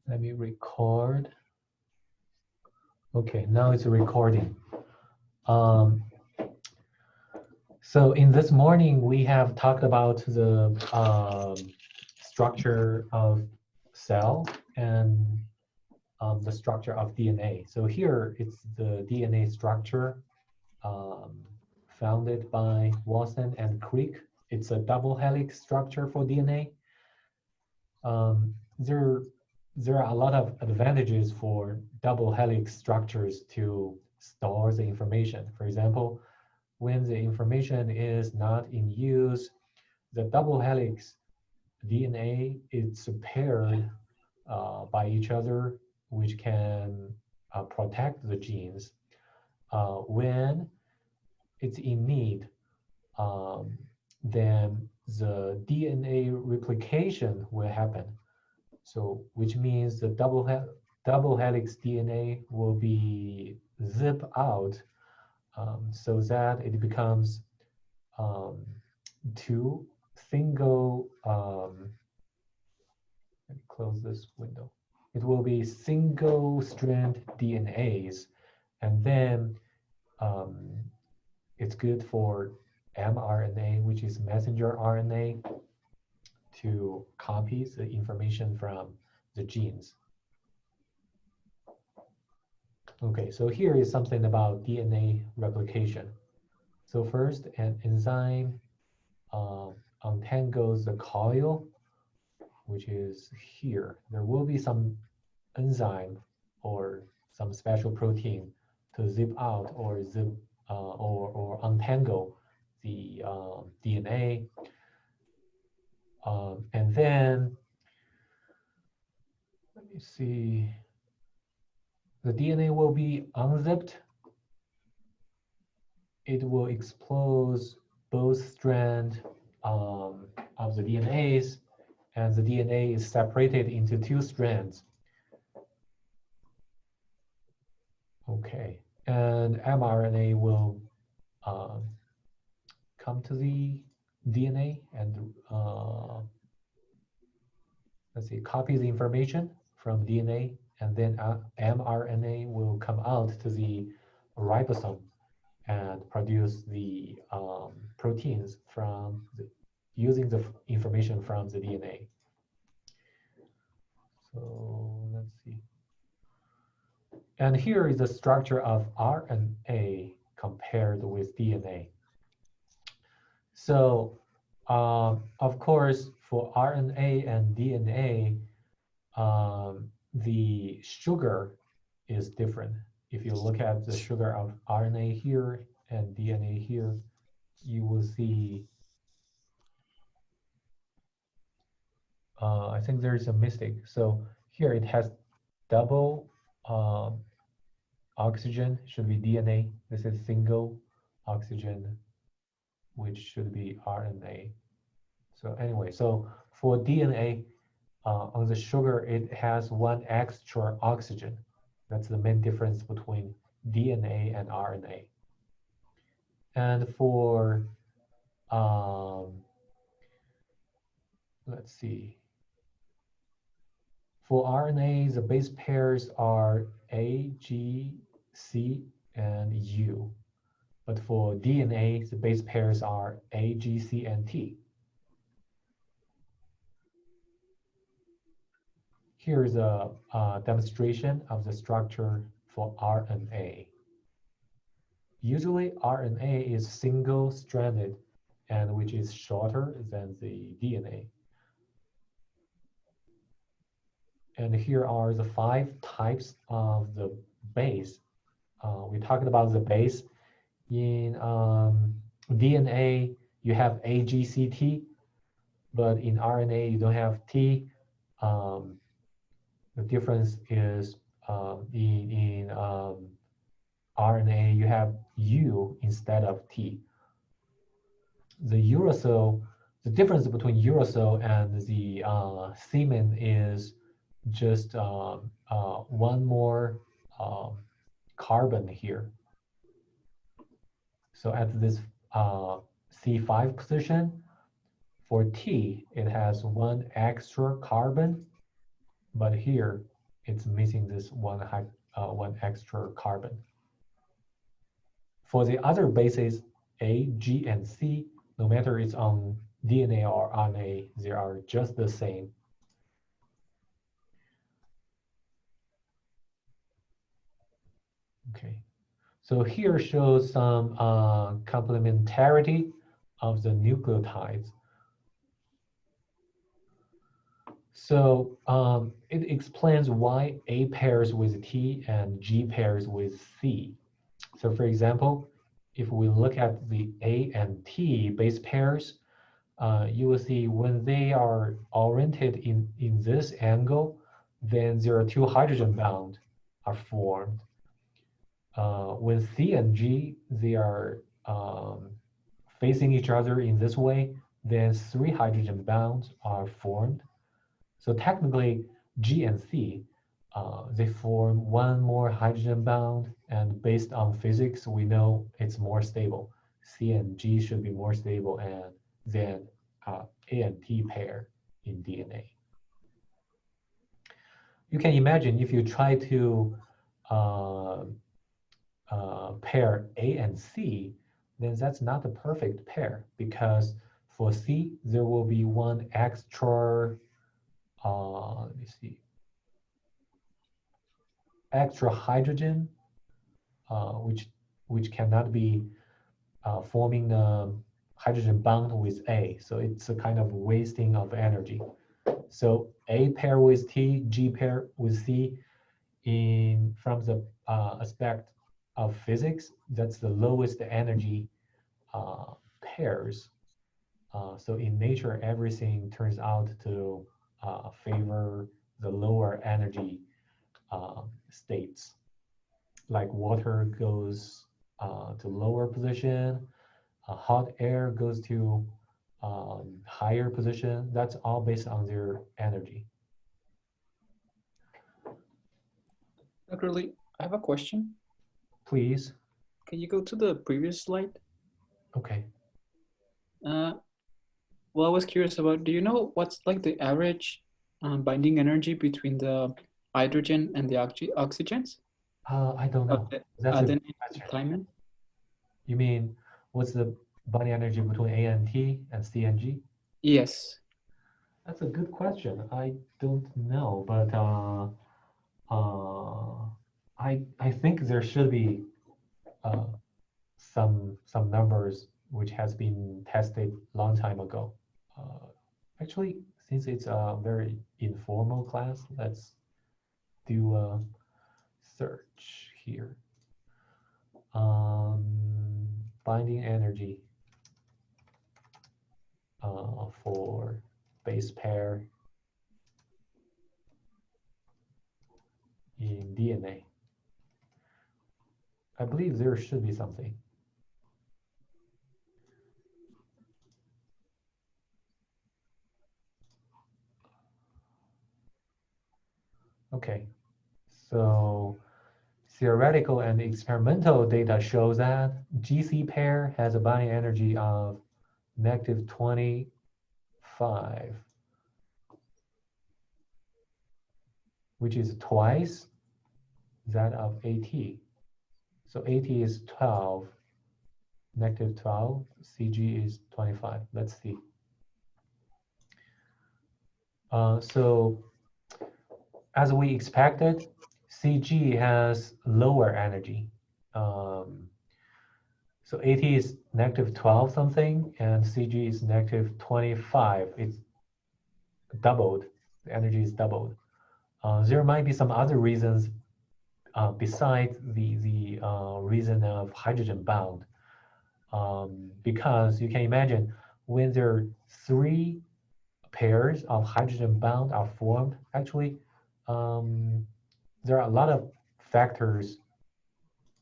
Let me record. Okay, now it's recording. So in this morning, we have talked about the structure of cell and the structure of DNA. So here it's the DNA structure founded by Watson and Crick. It's a double helix structure for DNA. There are a lot of advantages for double helix structures to store the information. For example, when the information is not in use, the double helix DNA is paired by each other, which can protect the genes. When it's in need, then the DNA replication will happen. So, which means the double helix DNA will be zip out so that it becomes two single, let me close this window. It will be single strand DNAs, and then it's good for mRNA, which is messenger RNA, to copy the information from the genes. Okay, so here is something about DNA replication. So first, an enzyme untangles the coil, which is here. There will be some enzyme or some special protein to zip out or zip or untangle the DNA. And then, let me see, the DNA will be unzipped. It will expose both strands of the DNAs, and the DNA is separated into two strands. Okay, and mRNA will come to the DNA and let's see, copy the information from DNA, and then mRNA will come out to the ribosome and produce the proteins from using the information from the DNA. So let's see. And here is the structure of RNA compared with DNA. So of course, for RNA and DNA, the sugar is different. If you look at the sugar of RNA here and DNA here, you will see, I think there is a mistake. So here it has double oxygen, should be DNA. This is single oxygen, which should be RNA. So anyway, so for DNA, on the sugar, it has one extra oxygen. That's the main difference between DNA and RNA. And for, let's see, for RNA, the base pairs are A, G, C, and U. But for DNA, the base pairs are A, G, C, and T. Here's a demonstration of the structure for RNA. Usually RNA is single-stranded and which is shorter than the DNA. And here are the 5 types of the base. We talked about the base. In DNA, you have A, G, C, T, but in RNA, you don't have T. The difference is in RNA, you have U instead of T. The uracil, the difference between uracil and the thymine is just one more carbon here. So at this C5 position, for T, it has one extra carbon, but here it's missing this one extra carbon. For the other bases, A, G, and C, no matter it's on DNA or RNA, they are just the same. Okay, so here shows some complementarity of the nucleotides. So it explains why A pairs with T and G pairs with C. So for example, if we look at the A and T base pairs, you will see when they are oriented in this angle, then there are two hydrogen bonds are formed. When C and G, they are facing each other in this way, then three hydrogen bonds are formed. So technically, G and C, they form one more hydrogen bond, and based on physics, we know it's more stable. C and G should be more stable than A and T pair in DNA. You can imagine if you try to uh, pair A and C, then that's not a perfect pair because for C, there will be one extra, let me see, extra hydrogen, which cannot be forming a hydrogen bond with A. So it's a kind of wasting of energy. So A pair with T, G pair with C, from the aspect of physics, that's the lowest energy pairs. So in nature, everything turns out to favor the lower energy states. Like water goes to lower position, hot air goes to higher position. That's all based on their energy. Dr. Lee, I have a question. Please. Can you go to the previous slide? Okay. Well, I was curious about, do you know what's like the average binding energy between the hydrogen and the oxygens? I don't know. That's a good question. You mean what's the binding energy between A and T and C and G? Yes. That's a good question. I don't know, but I think there should be some numbers which has been tested long time ago. Actually, since it's a very informal class, let's do a search here. Binding energy for base pair in DNA. I believe there should be something. Okay, so theoretical and experimental data shows that GC pair has a binding energy of -25, which is twice that of AT. So AT is 12, -12, CG is 25. Let's see. So as we expected, CG has lower energy. So AT is -12 something, and CG is -25. It's doubled. The energy is doubled. There might be some other reasons besides the reason of hydrogen bound, because you can imagine when there are three pairs of hydrogen bound are formed, actually, there are a lot of factors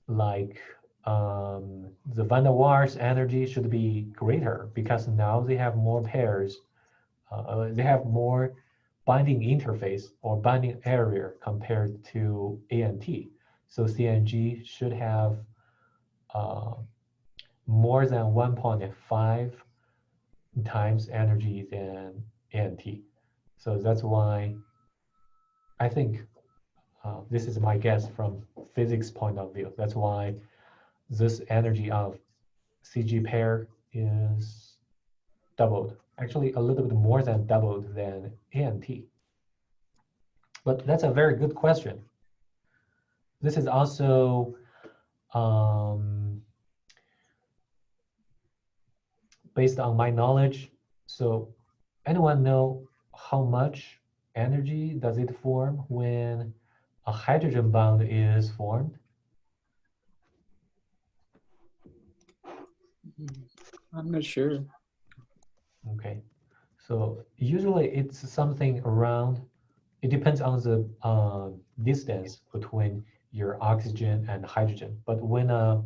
like the van der Waals energy should be greater because now they have more pairs, they have more binding interface or binding area compared to A and T. So CNG should have more than 1.5 times energy than A and T. So that's why I think This is my guess from physics point of view. That's why this energy of CG pair is doubled, actually a little bit more than doubled than ANT. But that's a very good question. This is also based on my knowledge. So anyone know how much energy does it form when a hydrogen bond is formed? I'm not sure. Okay, so usually it's something around, it depends on the distance between your oxygen and hydrogen. But when a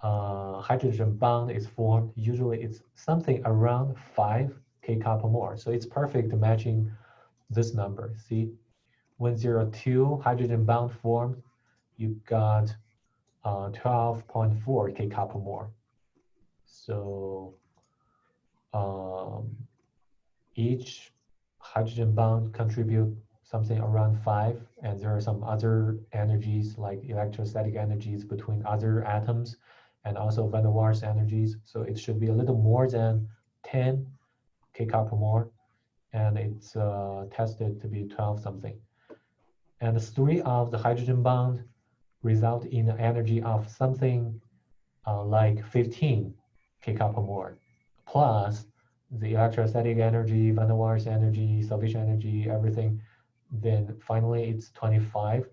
hydrogen bond is formed, usually it's something around 5 kcal per mole. So it's perfect matching this number. See, when there are two hydrogen bond formed, you got 12.4 kcal per mole. So um, each hydrogen bond contribute something around 5, and there are some other energies like electrostatic energies between other atoms and also van der Waals energies. So it should be a little more than 10 kcal per mole, and it's tested to be 12 something. And 3 of the hydrogen bond result in an energy of something like 15 kcal per mole, plus the electrostatic energy, van der Waals energy, salvation energy, everything. Then finally it's 25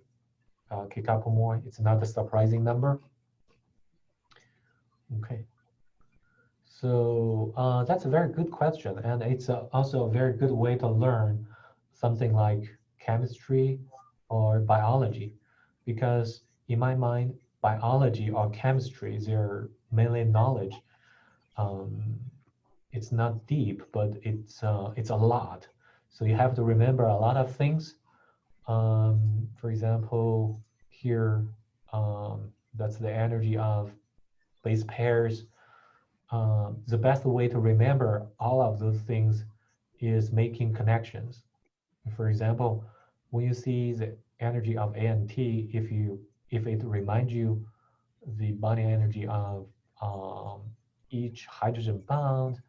kcal per mole. It's not a surprising number. Okay. So that's a very good question, and it's also a very good way to learn something like chemistry or biology, because in my mind, biology or chemistry, they're mainly knowledge. Um, it's not deep, but it's a lot. So you have to remember a lot of things. For example, here, that's the energy of base pairs. The best way to remember all of those things is making connections. For example, when you see the energy of ANT, if it reminds you the bonding energy of each hydrogen bond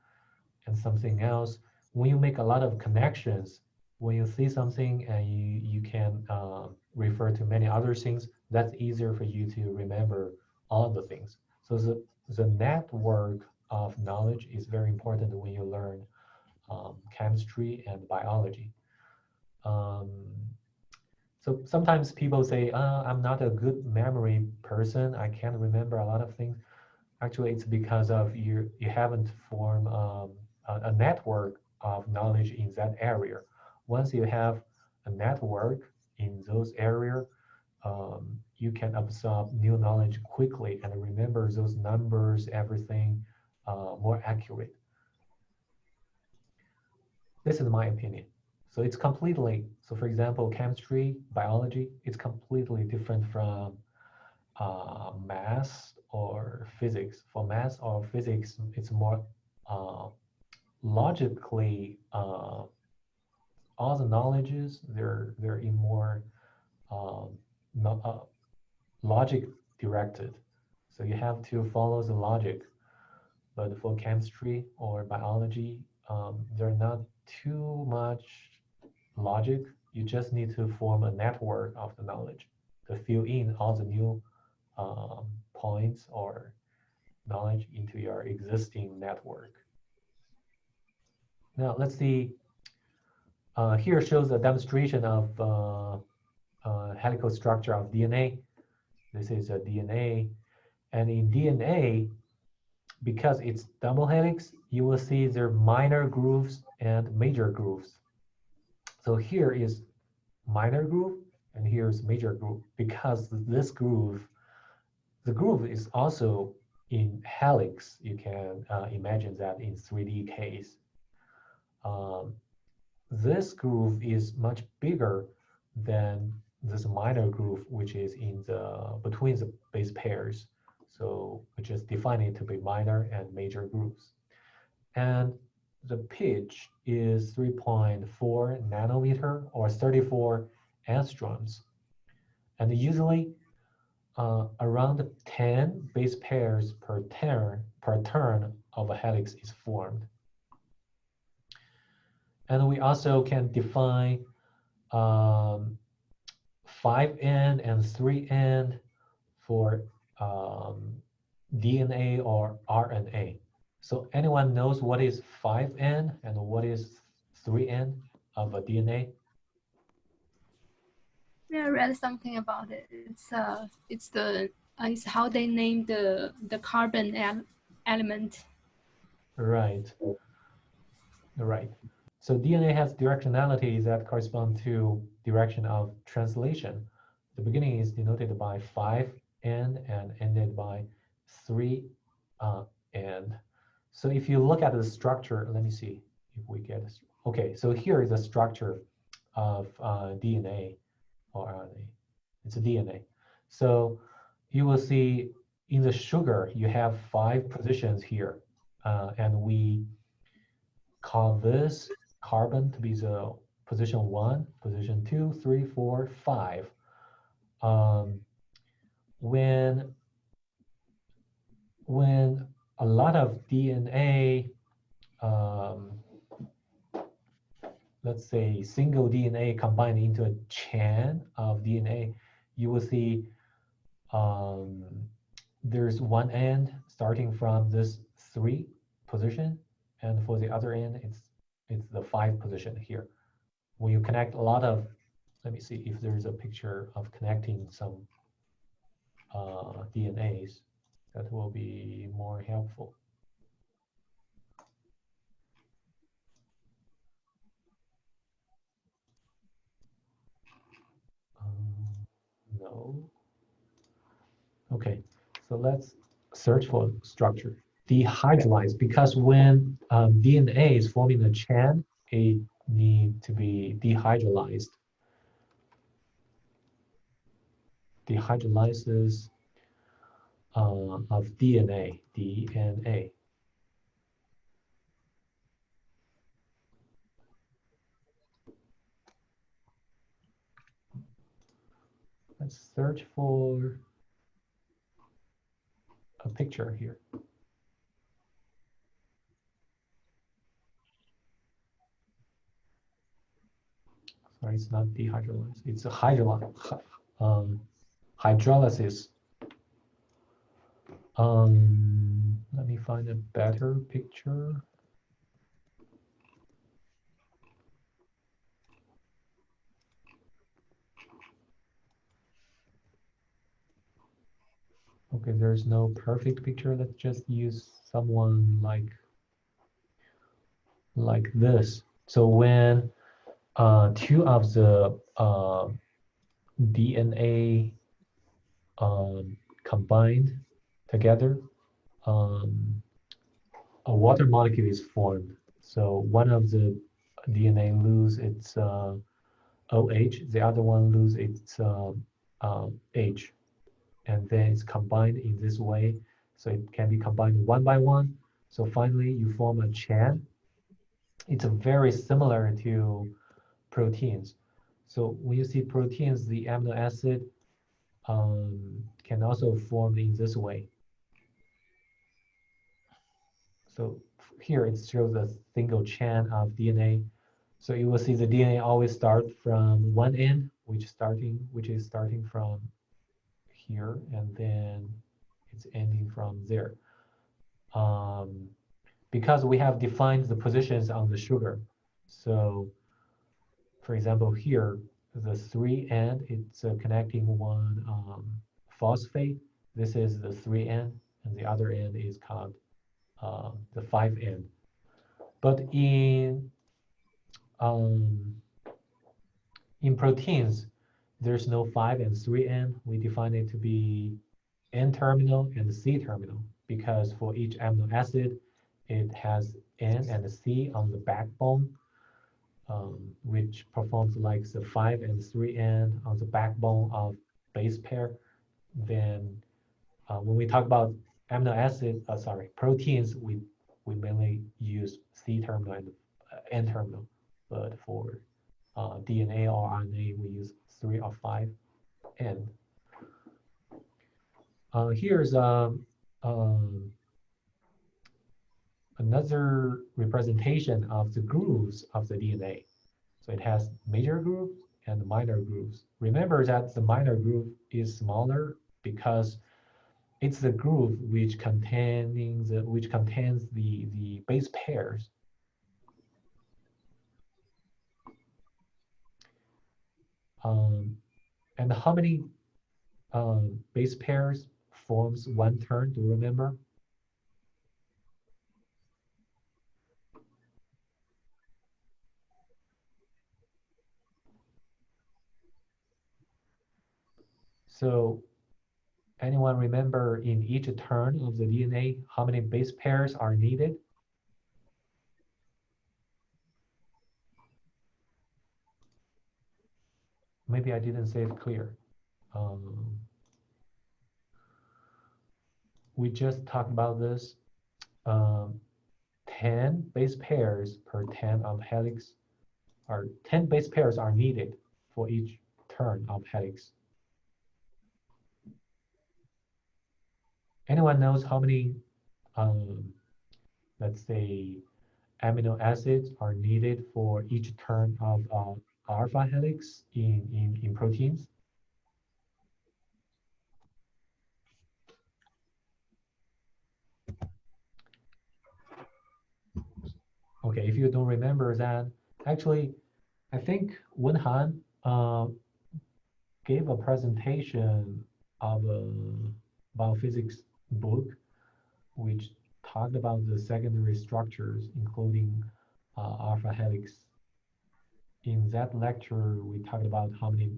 and something else, when you make a lot of connections, when you see something and you can refer to many other things, that's easier for you to remember all the things. So the network of knowledge is very important when you learn chemistry and biology. Um, so sometimes people say, I'm not a good memory person. I can't remember a lot of things. Actually, it's because of you haven't formed a network of knowledge in that area. Once you have a network in those areas, you can absorb new knowledge quickly and remember those numbers, everything more accurate. This is my opinion. So it's completely, so for example, chemistry, biology, it's completely different from math or physics. For math or physics, it's more uh, logically, all the knowledges, they're in more um, no, logic directed. So you have to follow the logic. But for chemistry or biology, they're not too much logic. You just need to form a network of the knowledge to fill in all the new points or knowledge into your existing network. Now let's see. Here shows a demonstration of helical structure of DNA. This is a DNA, and in DNA, because it's double helix, you will see there are minor grooves and major grooves. So here is minor groove, and here's major groove. Because this groove, the groove is also in helix. You can imagine that in 3D case. Um, this groove is much bigger than this minor groove, which is in the between the base pairs. So we just define it to be minor and major grooves. And the pitch is 3.4 nanometer or 34 angstroms. And usually around 10 base pairs per turn of a helix is formed. And we also can define 5N and 3N for DNA or RNA. So anyone knows what is 5N and what is 3N of a DNA? Yeah, I read something about it. It's how they name the carbon element. Right. Right. So DNA has directionalities that correspond to direction of translation. The beginning is denoted by 5N and ended by 3N. So if you look at the structure, let me see if we get this. Okay, so here is the structure of DNA or RNA. It's a DNA. So you will see in the sugar, you have 5 positions here. And we call this carbon to be the position 1, position 2, 3, 4, 5. Um, when a lot of DNA, let's say single DNA combined into a chain of DNA, you will see there's one end starting from this 3 position, and for the other end, it's the 5 position here. When you connect a lot of, let me see if there's a picture of connecting some DNAs, that will be more helpful. No. Okay, so let's search for structure. Dehydrolyze, because when DNA is forming a chain, it need to be dehydrolyzed. Dehydrolysis of DNA, DNA. Let's search for a picture here. Sorry, it's not dehydrolysis. It's a hydrolysis. Let me find a better picture. Okay, there's no perfect picture. Let's just use someone like this. So when 2 of the DNA combined together, a water molecule is formed. So one of the DNA lose its OH, the other one lose its H, and then it's combined in this way. So it can be combined one by one. So finally you form a chain. It's very similar to proteins. So when you see proteins, the amino acid can also form in this way. So here it shows a single chain of DNA. So you will see the DNA always start from one end, which is starting from here, and then it's ending from there. Because we have defined the positions on the sugar. So for example, here, the 3 end, it's connecting one phosphate. This is the 3 end, and the other end is called the 5 end. But in proteins, there's no 5 and 3 end. We define it to be N-terminal and C-terminal, because for each amino acid, it has N and C on the backbone, which performs like the 5 and 3 end on the backbone of base pair. Then when we talk about amino acid, proteins, we mainly use C-terminal and N-terminal, but for DNA or RNA, we use 3 or 5 end. Here's another representation of the grooves of the DNA. So it has major grooves and minor grooves. Remember that the minor groove is smaller because it's the groove which contains the base pairs. And how many base pairs forms one turn? Do you remember? So anyone remember in each turn of the DNA, how many base pairs are needed? Maybe I didn't say it clear. We just talked about this. 10 base pairs per 10 of helix, or 10 base pairs are needed for each turn of helix. Anyone knows how many, let's say, amino acids are needed for each turn of alpha helix in proteins? Okay, if you don't remember that, actually, I think Wenhan gave a presentation of a biophysics book, which talked about the secondary structures, including alpha helix. In that lecture, we talked about how many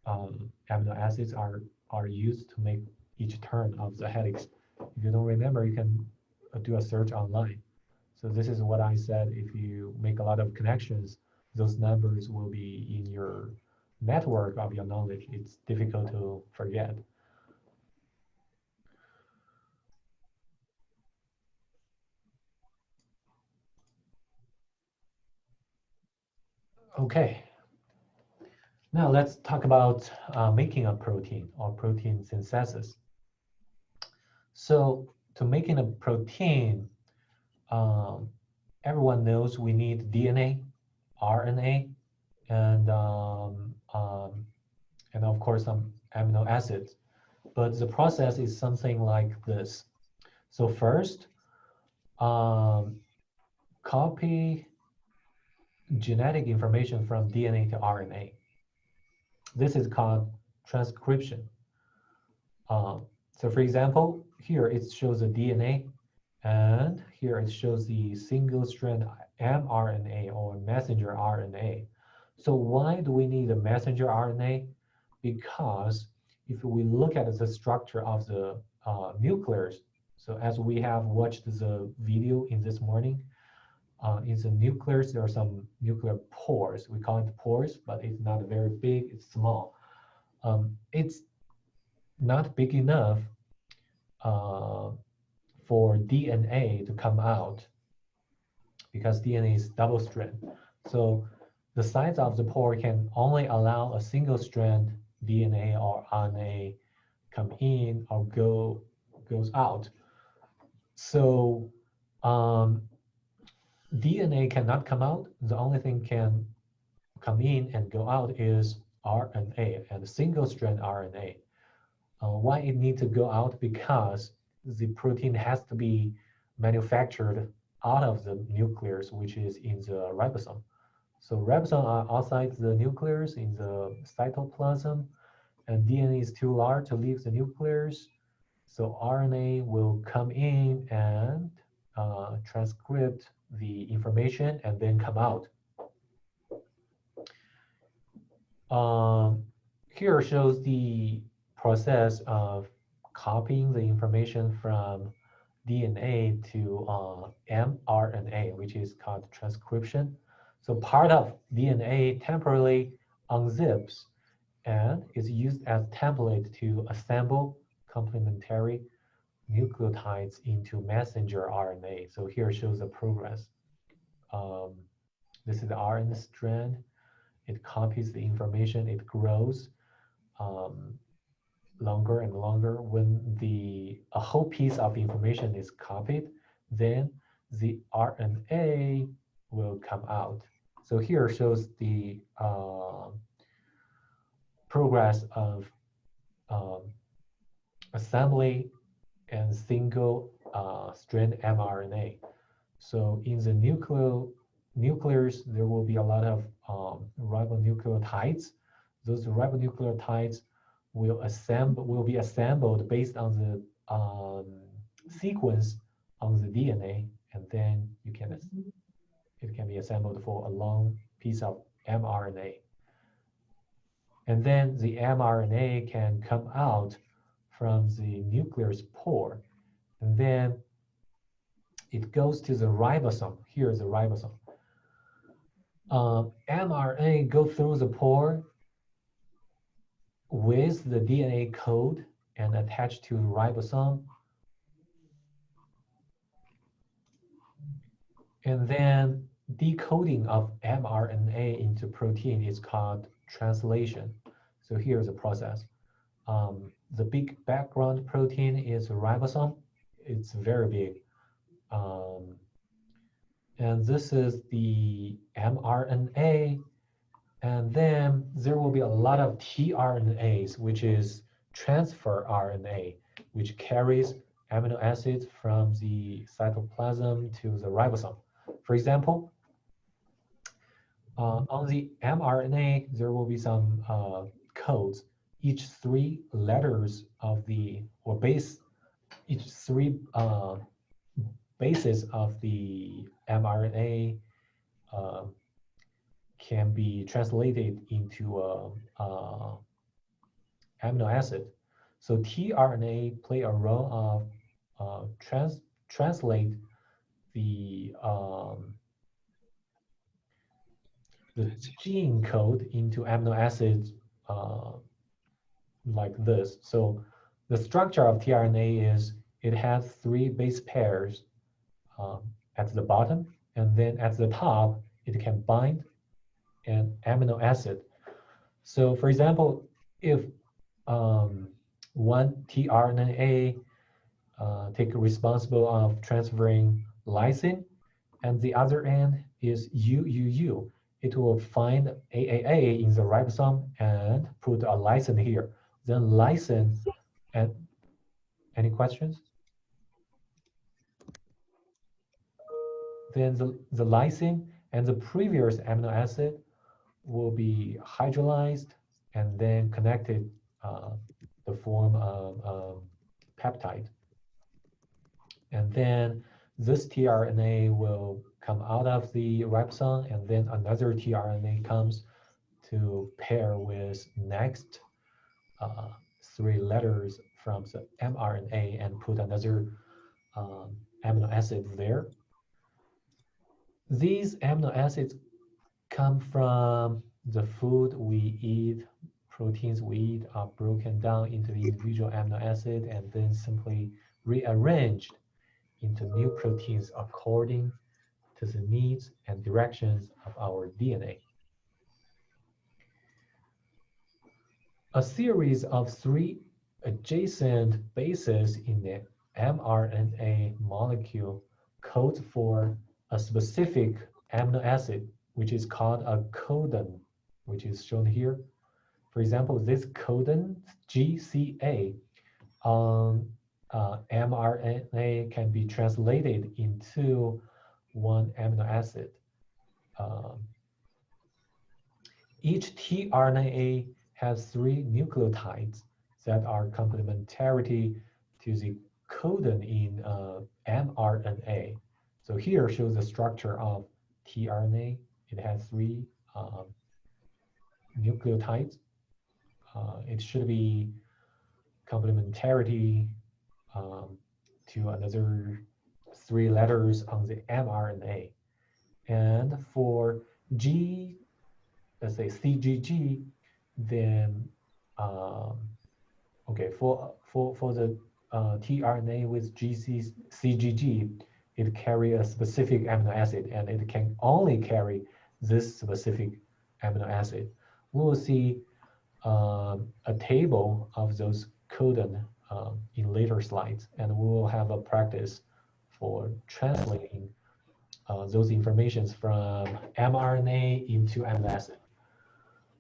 amino acids are used to make each turn of the helix. If you don't remember, you can do a search online. So this is what I said. If you make a lot of connections, those numbers will be in your network of your knowledge. It's difficult to forget. Okay. Now let's talk about making a protein or protein synthesis. So to making a protein, everyone knows we need DNA, RNA, and of course some amino acids. But the process is something like this. So first, copy genetic information from DNA to RNA. This is called transcription. So for example, here it shows the DNA, and here it shows the single-strand mRNA or messenger RNA. So why do we need a messenger RNA? Because if we look at the structure of the nucleus, so as we have watched the video in this morning, in the nucleus, there are some nuclear pores. We call it pores, but it's not very big, it's small. It's not big enough for DNA to come out because DNA is double strand. So the size of the pore can only allow a single strand DNA or RNA come in or goes out. So DNA cannot come out. The only thing can come in and go out is RNA and single strand RNA. Why it needs to go out? Because the protein has to be manufactured out of the nucleus, which is in the ribosome. So ribosomes are outside the nucleus in the cytoplasm, and DNA is too large to leave the nucleus. So RNA will come in and transcript the information and then come out. Here shows the process of copying the information from DNA to mRNA, which is called transcription. So part of DNA temporarily unzips and is used as template to assemble complementary nucleotides into messenger RNA. So here shows the progress. This is the RNA strand. It copies the information, it grows. longer and longer. When a whole piece of information is copied, then the RNA will come out. So here shows the progress of assembly and single strand mRNA. So in the nucleus, there will be a lot of ribonucleotides. Those ribonucleotides will be assembled based on the sequence on the DNA, and then it can be assembled for a long piece of mRNA. And then the mRNA can come out from the nucleus pore, and then it goes to the ribosome. Here's the ribosome. mRNA go through the pore with the DNA code and attach to ribosome. And then decoding of mRNA into protein is called translation. So here's the process. The big background protein is ribosome. It's very big. And this is the mRNA. And then there will be a lot of tRNAs, which is transfer RNA, which carries amino acids from the cytoplasm to the ribosome. For example, on the mRNA, there will be some codes. Each three letters of each three bases of the mRNA can be translated into amino acid. So tRNA play a role of translate the gene code into amino acids like this. So the structure of tRNA is it has three base pairs at the bottom, and then at the top, it can bind an amino acid. So for example, if one tRNA take responsible of transferring lysine, and the other end is UUU, it will find AAA in the ribosome and put a lysine here. Then lysine, and any questions? Then the lysine and the previous amino acid will be hydrolyzed and then connected to form a peptide. And then this tRNA will come out of the ribosome, and then another tRNA comes to pair with next three letters from the mRNA and put another amino acid there. These amino acids come from the food we eat, proteins we eat are broken down into individual amino acids and then simply rearranged into new proteins according to the needs and directions of our DNA. A series of three adjacent bases in the mRNA molecule codes for a specific amino acid, which is called a codon, which is shown here. For example, this codon GCA on mRNA can be translated into one amino acid. Each tRNA has three nucleotides that are complementarity to the codon in mRNA. So here shows the structure of tRNA. It has three nucleotides. It should be complementarity to another three letters on the mRNA. And for let's say CGG, then okay, for the tRNA with CGG, it carries a specific amino acid, and it can only carry this specific amino acid. We will see a table of those codon in later slides, and we will have a practice for translating those informations from mRNA into amino acid.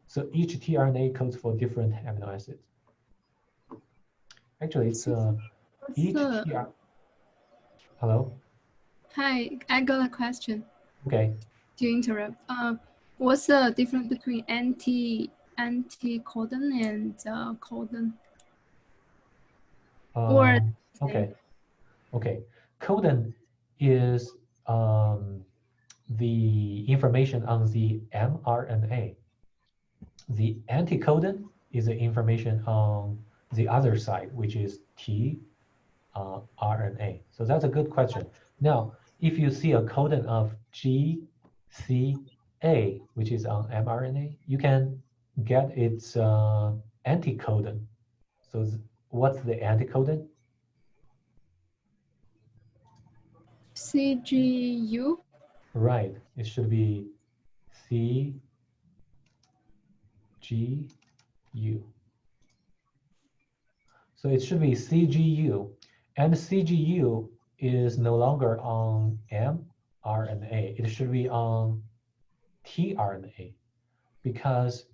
So each tRNA codes for different amino acids. Actually, it's each tRNA. Hello? Hi, I got a question. Okay. To interrupt. What's the difference between anti-codon and codon? Or Okay. Okay. Codon is the information on the mRNA. The anticodon is the information on the other side, which is tRNA. So that's a good question. Now, if you see a codon of GCA, which is on mRNA, you can get its anticodon. So what's the anticodon? CGU? Right, it should be CGU. So it should be CGU, and CGU is no longer on mRNA. It should be on tRNA because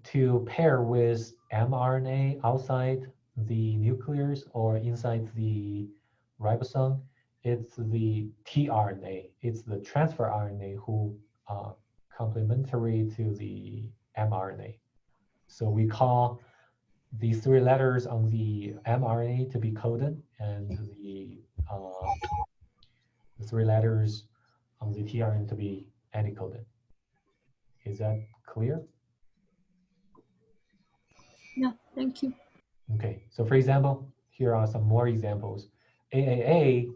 to pair with mRNA outside the nucleus or inside the ribosome, it's the tRNA. It's the transfer RNA who complementary to the mRNA. So we call the three letters on the mRNA to be codon, and the three letters on the tRNA to be anticodon. Is that clear? Yeah, thank you. Okay, so for example, here are some more examples. AAA,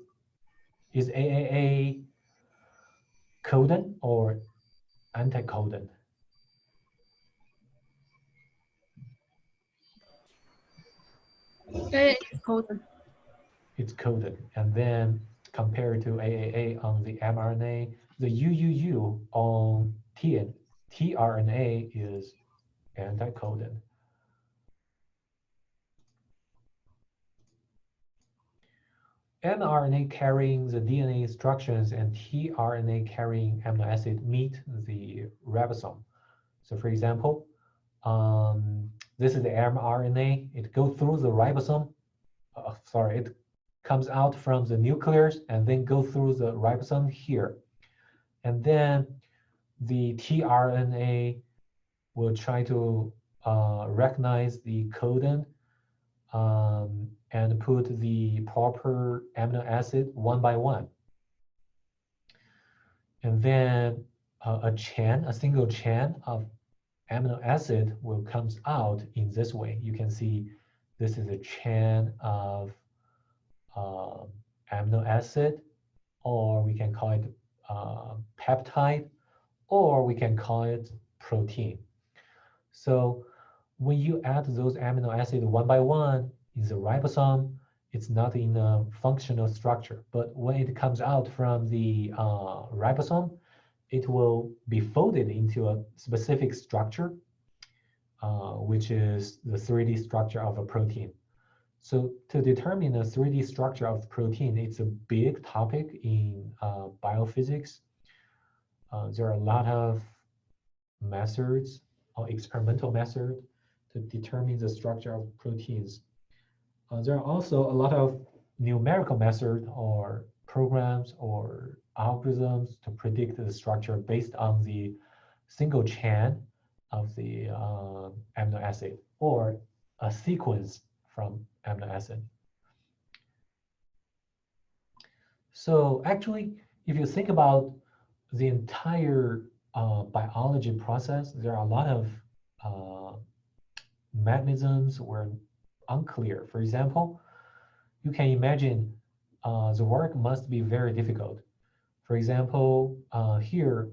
is AAA codon or anticodon? It's codon. It's codon. And then compared to AAA on the mRNA, the UUU on tRNA is anticodon. mRNA carrying the DNA instructions and tRNA carrying amino acid meet the ribosome. So for example, this is the mRNA. It goes through the ribosome. It comes out from the nucleus and then go through the ribosome here. And then the tRNA will try to recognize the codon and put the proper amino acid one by one. And then a single chain of amino acid will comes out in this way. You can see this is a chain of amino acid, or we can call it peptide, or we can call it protein. So when you add those amino acids one by one in the ribosome, it's not in a functional structure. But when it comes out from the ribosome, it will be folded into a specific structure, which is the 3D structure of a protein. So to determine the 3D structure of protein, it's a big topic in biophysics. There are a lot of methods or experimental methods to determine the structure of proteins. There are also a lot of numerical methods or programs or algorithms to predict the structure based on the single chain of the amino acid or a sequence from amino acid. So actually, if you think about the entire biology process, there are a lot of mechanisms were unclear. For example, you can imagine the work must be very difficult. For example, here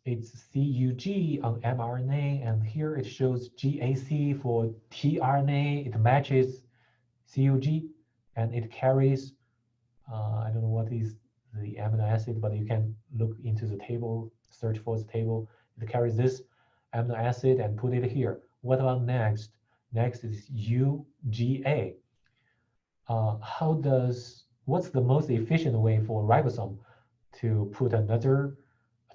it's CUG on mRNA, and here it shows GAC for tRNA. It matches CUG, and it carries, I don't know what is the amino acid, but you can look into the table, search for the table. it carries this amino acid and put it here. What about next? Next is UGA. What's the most efficient way for ribosome to put another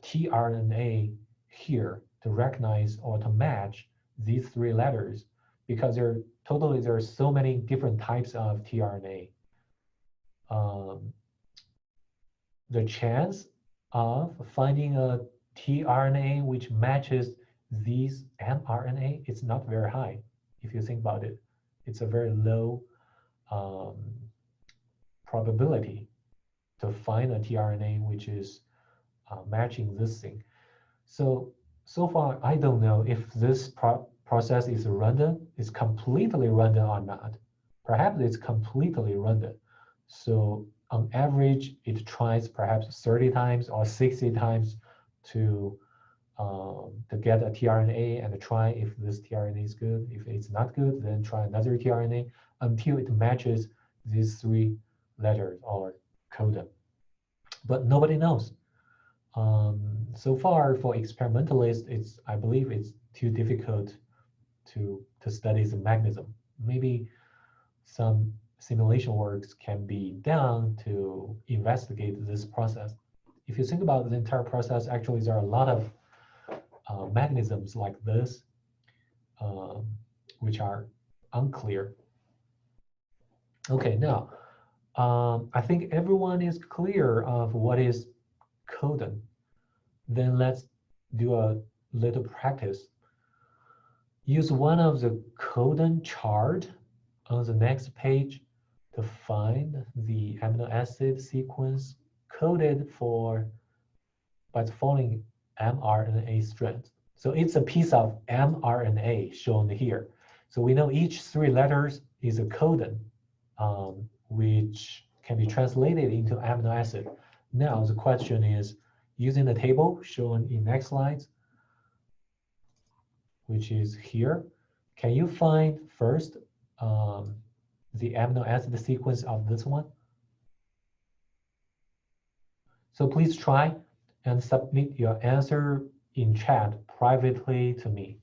tRNA here to recognize or to match these three letters? Because there are so many different types of tRNA. The chance of finding a tRNA which matches these mRNA is not very high. If you think about it, it's a very low probability to find a tRNA which is matching this thing. So far, I don't know if this process is random, is completely random or not. Perhaps it's completely random. So on average, it tries perhaps 30 times or 60 times to get a tRNA and try if this tRNA is good. If it's not good, then try another tRNA until it matches these three letters or codon. But nobody knows. So far, for experimentalists, I believe it's too difficult to study the mechanism. Maybe some simulation works can be done to investigate this process. If you think about the entire process, actually there are a lot of mechanisms like this, which are unclear. Okay, now, I think everyone is clear of what is codon. Then let's do a little practice. Use one of the codon chart on the next page to find the amino acid sequence coded by the following mRNA strands. So it's a piece of mRNA shown here. So we know each three letters is a codon, which can be translated into amino acid. Now the question is, using the table shown in next slides, which is here, can you find first the amino acid sequence of this one? So please try and submit your answer in chat privately to me.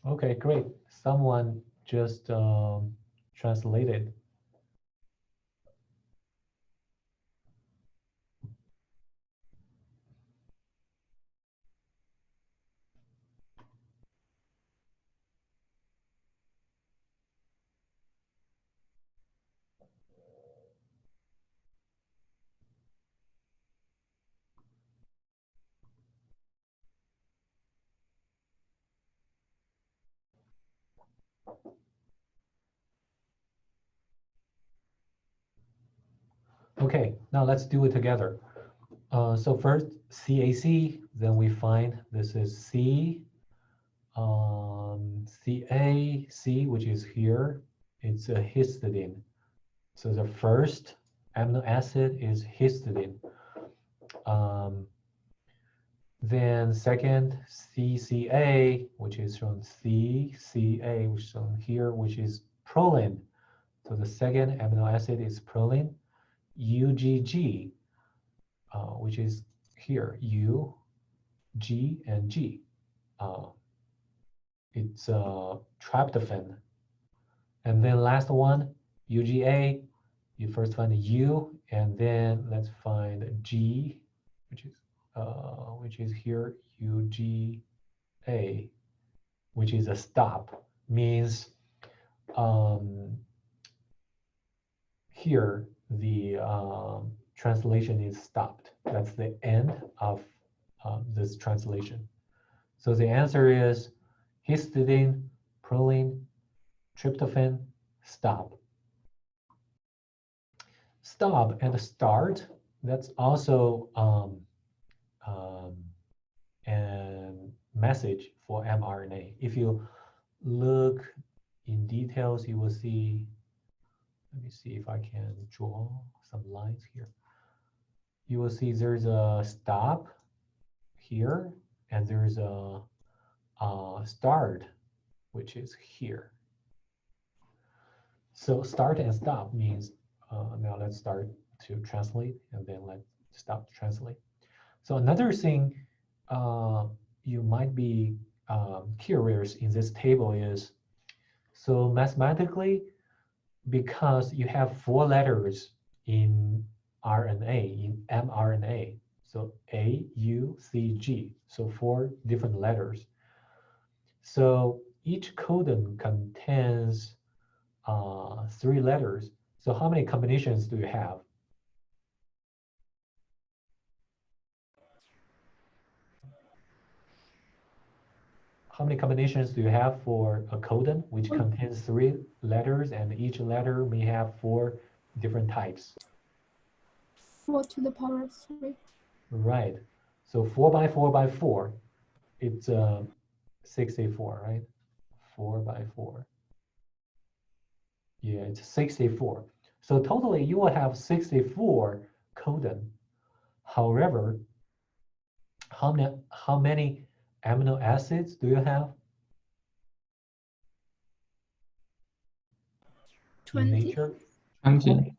Okay, great. Someone just translated. Okay, now let's do it together. So first CAC, then we find this is C, CAC, which is here. It's a histidine. So the first amino acid is histidine. Then second CCA, which is from CCA, which is shown here, which is proline. So the second amino acid is proline. UGG, which is here, U, G, and G. It's tryptophan. And then last one, UGA, you first find the U, and then let's find G, which is here, UGA, which is a stop, means here the translation is stopped. That's the end of this translation. So the answer is histidine, proline, tryptophan, stop. Stop and start, that's also a message for mRNA. If you look in details, you will see, let me see if I can draw some lines here. You will see there's a stop here, and there's a start, which is here. So start and stop means, now let's start to translate, and then let's stop to translate. So another thing you might be curious in this table is, so mathematically, because you have 4 letters in RNA, in mRNA, so A, U, C, G, so 4 different letters. So each codon contains 3 letters. So how many combinations do you have? How many combinations do you have for a codon which contains 3 letters, and each letter may have 4 different types? 4 to the power of 3. Right. So 4 by 4 by 4, it's 64, right? 4 by 4. Yeah, it's 64. So totally you will have 64 codon. However, how many amino acids do you have 20. in nature? 20.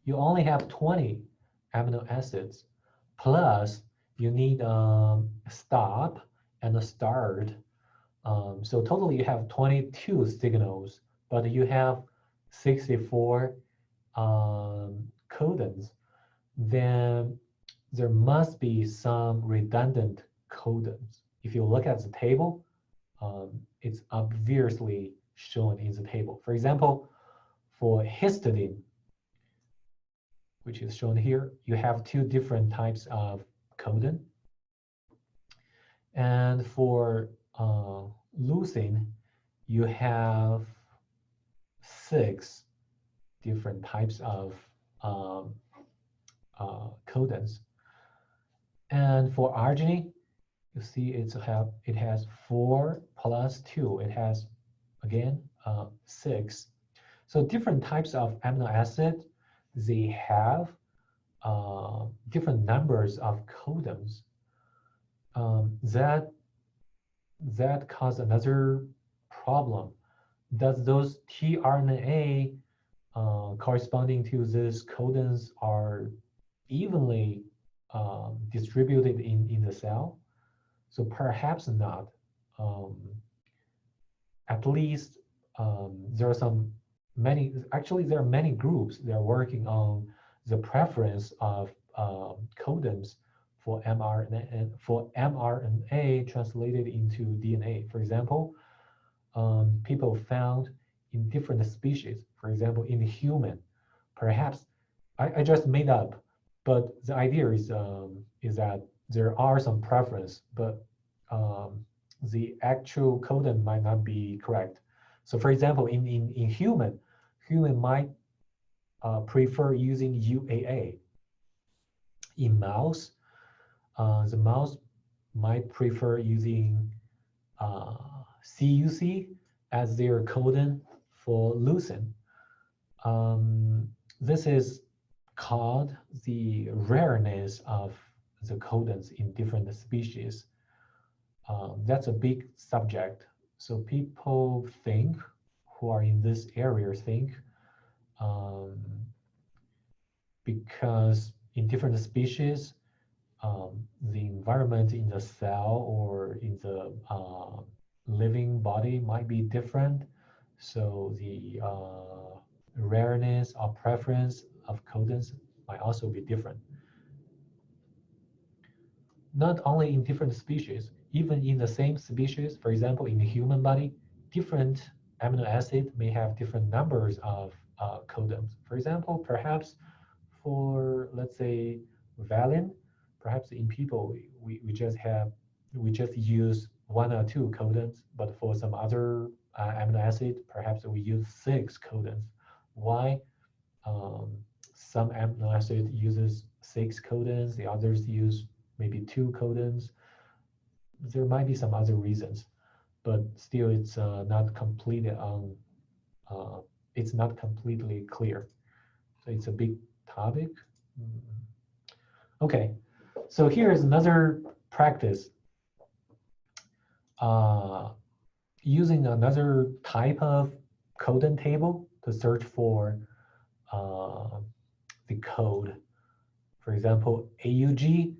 You only have 20 amino acids, plus you need a stop and a start. So totally you have 22 signals, but you have 64 codons. Then there must be some redundant codons. If you look at the table, it's obviously shown in the table. For example, for histidine, which is shown here, you have 2 different types of codon. And for leucine, you have 6 different types of codons. And for arginine, you see it has 4 plus 2. It has, again, 6. So different types of amino acid, they have different numbers of codons. That cause another problem. Does those tRNA corresponding to these codons are evenly distributed in the cell? So perhaps not. At least there are there are many groups that are working on the preference of codons for mRNA translated into DNA. For example, people found in different species, for example, in human, perhaps I just made up, but the idea is that there are some preference, but the actual codon might not be correct. So for example, in human might prefer using UAA. In mouse, the mouse might prefer using CUC as their codon for leucine. This is called the rareness of the codons in different species. That's a big subject. So people think, who are in this area think, because in different species, the environment in the cell or in the living body might be different. So the rareness or preference of codons might also be different. Not only in different species, even in the same species, for example, in the human body, different amino acid may have different numbers of codons. For example, perhaps for, let's say, valine, perhaps in people, we just use 1 or 2 codons, but for some other amino acid, perhaps we use 6 codons. Why? Um, some amino acid uses 6 codons, the others use maybe 2 codons. There might be some other reasons, but still it's not completely it's not completely clear. So it's a big topic. Okay, so here is another practice. Using another type of codon table to search for the code. For example, AUG,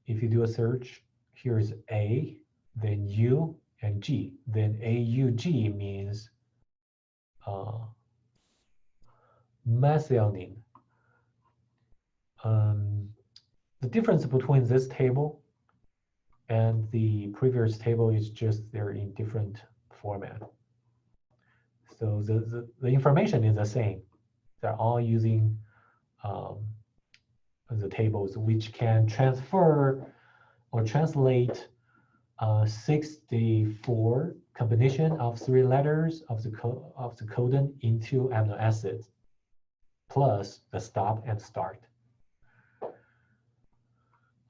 if you do a search, here is A, then U, and G. Then AUG means methionine. The difference between this table and the previous table is just they're in different format. So the information is the same. They're all using the tables, which can transfer or translate 64 combination of 3 letters of the codon into amino acids, plus the stop and start.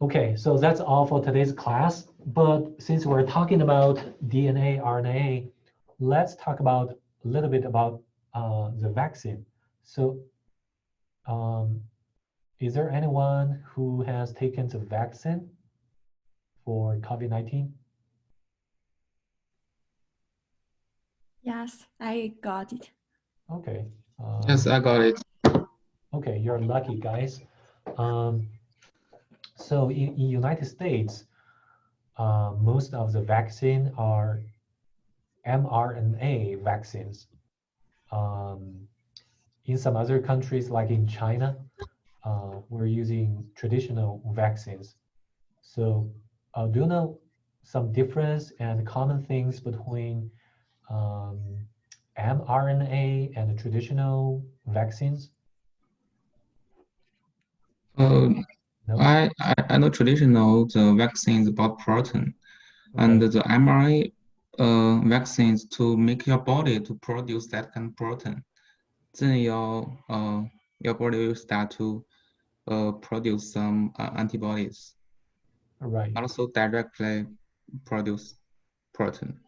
Okay, so that's all for today's class. But since we're talking about DNA, RNA, let's talk about a little bit about the vaccine. So is there anyone who has taken the vaccine for COVID-19? Yes, I got it. Okay. Yes, I got it. Okay, you're lucky, guys. So in United States, most of the vaccine are mRNA vaccines. In some other countries, like in China, we're using traditional vaccines. So do you know some difference and common things between mRNA and traditional vaccines? No? I know traditional the vaccines about protein, and Okay. the mRNA vaccines to make your body to produce that kind of protein. Then your body will start to produce some antibodies. Right. Also directly produce protein.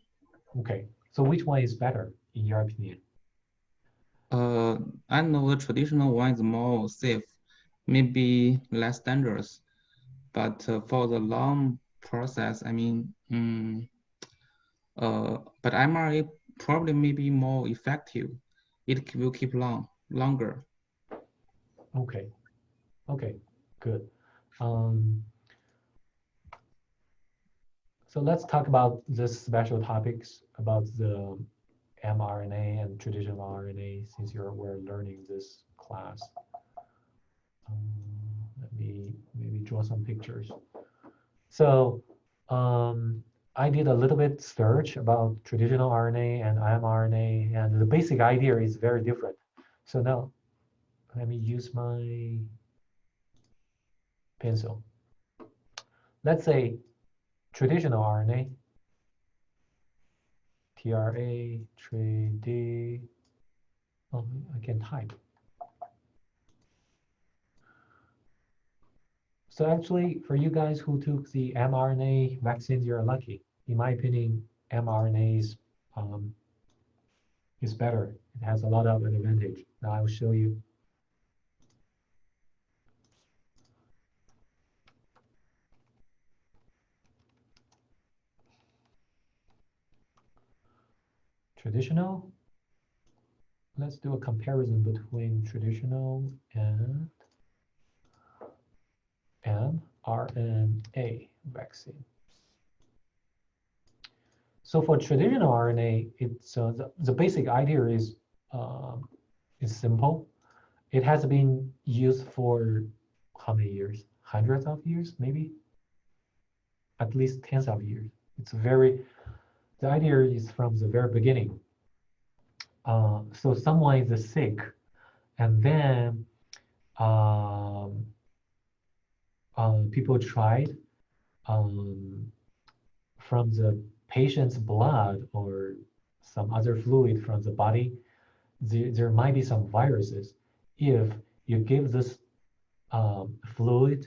Okay. So which one is better in your opinion? I know the traditional one is more safe, maybe less dangerous, but for the long process, I mean, but mRNA probably may be more effective. It will keep longer. Okay. Okay. Good. So let's talk about this special topics about the mRNA and traditional RNA since we're learning this class. Let me maybe draw some pictures. So I did a little bit search about traditional RNA and mRNA, and the basic idea is very different. So now let me use my pencil. Let's say traditional RNA, TRA, TRAD. Oh, I can type. So actually, for you guys who took the mRNA vaccines, you're lucky. In my opinion, mRNA is better. It has a lot of advantage. Now I will show you. Traditional. Let's do a comparison between traditional and mRNA vaccine. So for traditional RNA, it's the basic idea is simple. It has been used for how many years? Hundreds of years, maybe? At least tens of years. The idea is from the very beginning. so someone is sick, and then um, people tried um, from the patient's blood or some other fluid from the body, there might be some viruses. If you give this fluid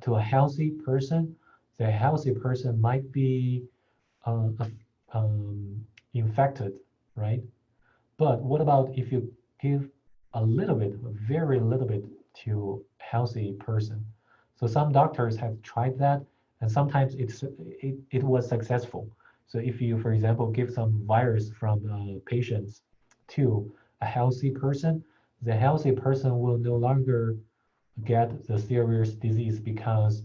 to a healthy person, the healthy person might be um, um, infected, right? But what about if you give a little bit, a very little bit to healthy person? So some doctors have tried that, and sometimes it was successful. So if you, for example, give some virus from patients to a healthy person, the healthy person will no longer get the serious disease because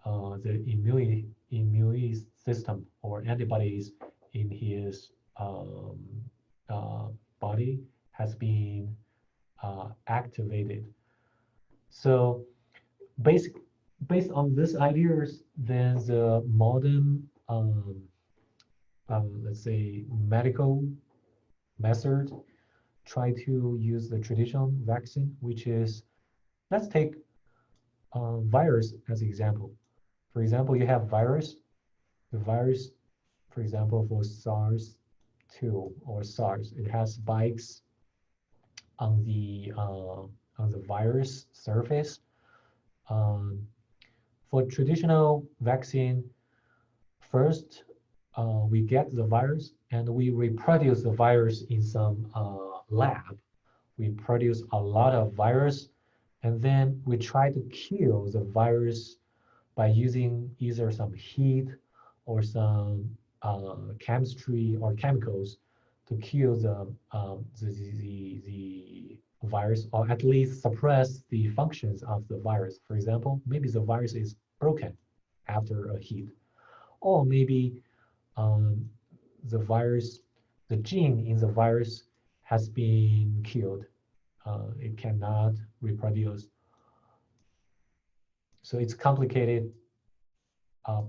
the immune system or antibodies in his uh, body has been activated. So basic, based on these ideas, then the modern, let's say, medical method try to use the traditional vaccine, which is, let's take virus as example. For example, you have virus, the virus, for example, for SARS-2 or SARS, it has spikes on the virus surface. Um, for traditional vaccine, first we get the virus and we reproduce the virus in some lab. We produce a lot of virus, and then we try to kill the virus by using either some heat or some chemistry or chemicals to kill the virus, or at least suppress the functions of the virus. For example, maybe the virus is broken after a heat, or maybe um, the virus, the gene in the virus has been killed. It cannot reproduce. So it's complicated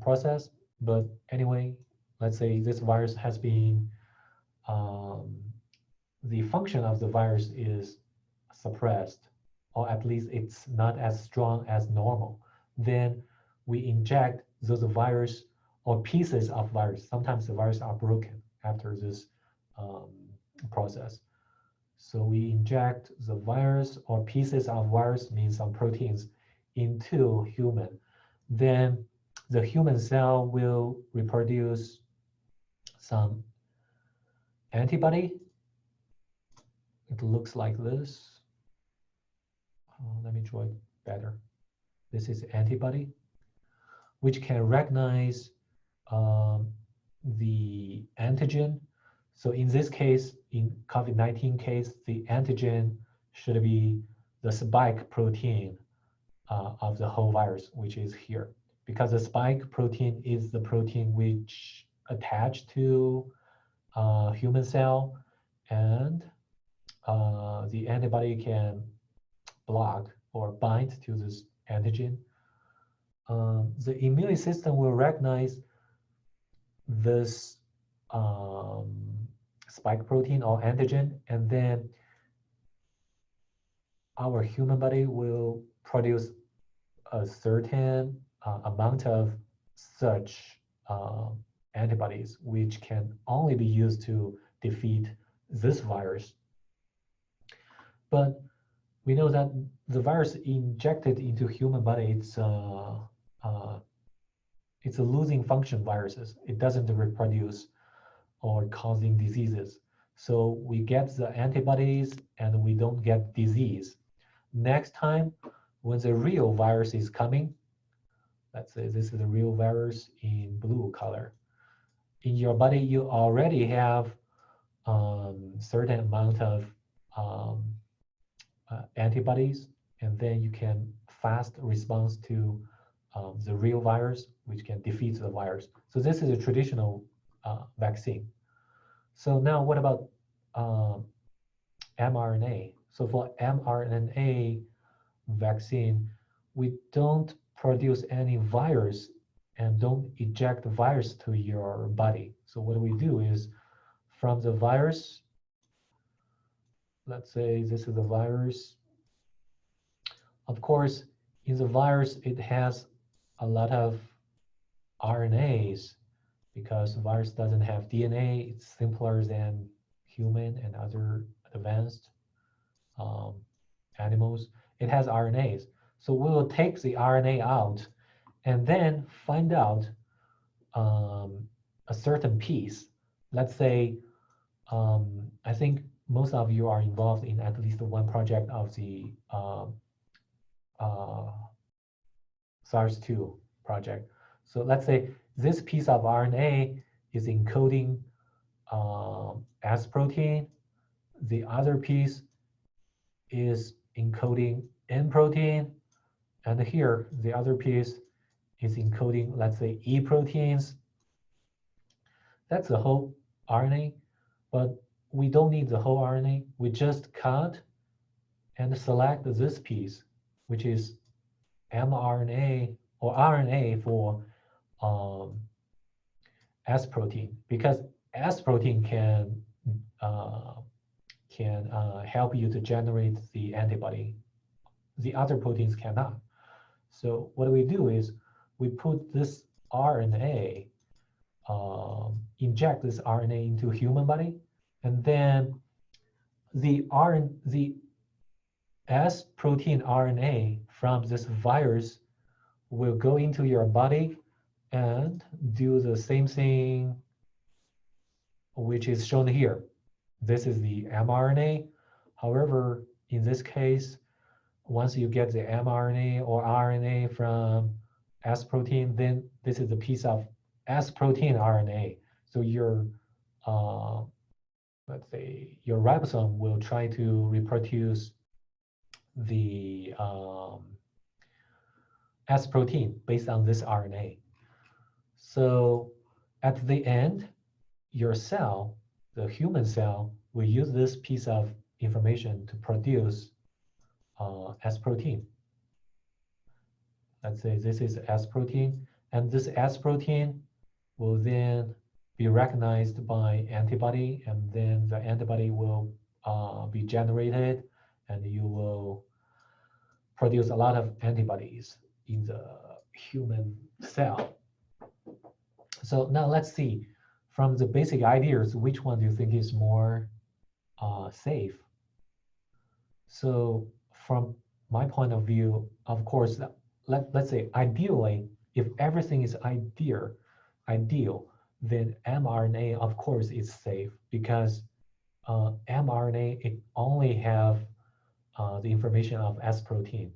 process. But anyway, let's say this virus has been, um, the function of the virus is suppressed, or at least it's not as strong as normal. Then we inject those virus or pieces of virus. Sometimes the virus are broken after this um, process. So we inject the virus or pieces of virus, means some proteins, into human. Then the human cell will reproduce some antibody. It looks like this. Let me draw it better. This is antibody, which can recognize um, the antigen. So in this case, in COVID-19 case, the antigen should be the spike protein of the whole virus, which is here. Because the spike protein is the protein which attached to human cell, and the antibody can block or bind to this antigen. The immune system will recognize this um, spike protein or antigen, and then our human body will produce a certain amount of such antibodies, which can only be used to defeat this virus. But we know that the virus injected into human body, it's a losing function viruses. It doesn't reproduce or causing diseases. So we get the antibodies and we don't get disease. Next time, when the real virus is coming, let's say this is a real virus in blue color. In your body, you already have certain amount of antibodies, and then you can fast response to the real virus, which can defeat the virus. So this is a traditional vaccine. So now what about mRNA? So for mRNA vaccine, we don't produce any virus and don't eject virus to your body. So what we do is, from the virus, let's say this is a virus. Of course, in the virus, it has a lot of RNAs because the virus doesn't have DNA. It's simpler than human and other advanced um, animals. It has RNAs. So we will take the RNA out and then find out a certain piece. Let's say, I think most of you are involved in at least one project of the uh, SARS-2 project. So let's say this piece of RNA is encoding S protein. The other piece is encoding N protein. And here, the other piece is encoding, let's say, E proteins. That's the whole RNA, but we don't need the whole RNA. We just cut and select this piece, which is mRNA or RNA for S protein, because S protein can help you to generate the antibody. The other proteins cannot. So what we do is we put this RNA, inject this RNA into human body, and then the S protein RNA from this virus will go into your body and do the same thing, which is shown here. This is the mRNA. However, in this case, once you get the mRNA or RNA from S protein, then this is a piece of S protein RNA. So your, let's say, your ribosome will try to reproduce the S protein based on this RNA. So at the end, your cell, the human cell, will use this piece of information to produce S protein. Let's say this is S protein, and this S protein will then be recognized by antibody, and then the antibody will be generated, and you will produce a lot of antibodies in the human cell. So now let's see, from the basic ideas, which one do you think is more safe? So from my point of view, of course, let's say ideally, if everything is ideal, then mRNA, of course, is safe because mRNA, it only have the information of S protein.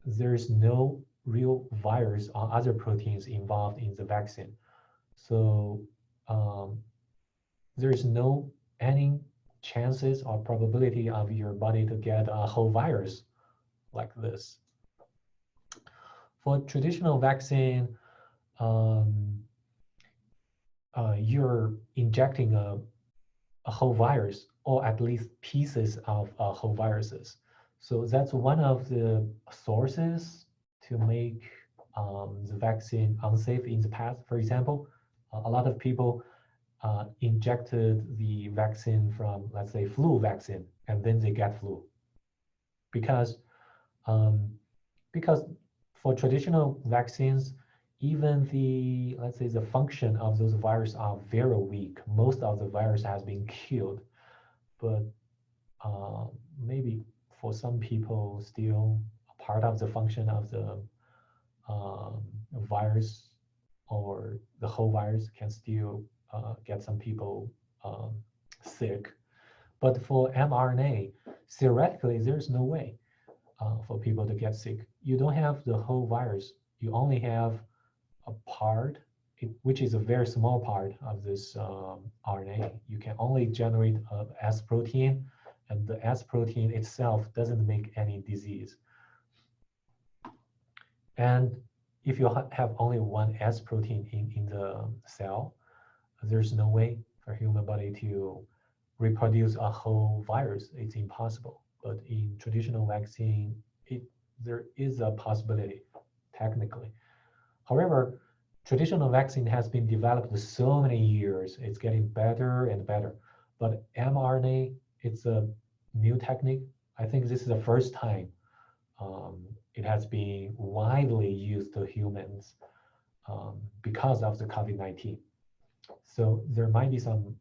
There is no real virus or other proteins involved in the vaccine. So there is no any chances or probability of your body to get a whole virus like this. For traditional vaccine, you're injecting a whole virus or at least pieces of whole viruses. So that's one of the sources to make the vaccine unsafe in the past. For example, a lot of people injected the vaccine from, let's say, flu vaccine, and then they get flu. Because for traditional vaccines, even the, let's say, the function of those viruses are very weak. Most of the virus has been killed, but maybe for some people, still a part of the function of the virus or the whole virus can still get some people sick. But for mRNA, theoretically, there's no way for people to get sick. You don't have the whole virus. You only have a part, which is a very small part of this RNA. You can only generate S protein, and the S protein itself doesn't make any disease. And if you have only one S protein in the cell, there's no way for human body to reproduce a whole virus. It's impossible. But in traditional vaccine, there is a possibility, technically. However, traditional vaccine has been developed for so many years. It's getting better and better. But mRNA, it's a new technique. I think this is the first time it has been widely used to humans because of the COVID-19. So there might be some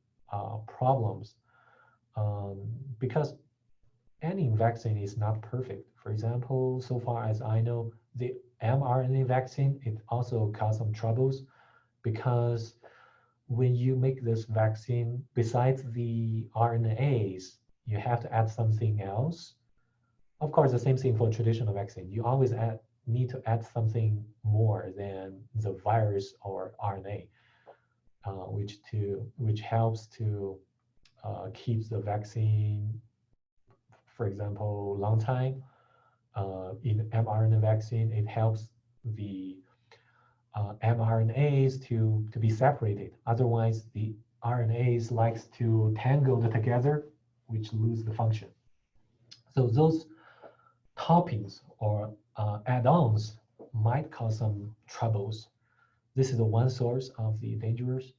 problems because any vaccine is not perfect. For example, so far as I know, the mRNA vaccine, it also caused some troubles because when you make this vaccine, besides the RNAs, you have to add something else. Of course, the same thing for traditional vaccine. You always need to add something more than the virus or RNA, which helps to keep the vaccine, for example, long time. In mRNA vaccine, it helps the mRNAs to be separated. Otherwise, the RNAs likes to tangle together, which lose the function. So those toppings or add-ons might cause some troubles. This is the one source of the dangers.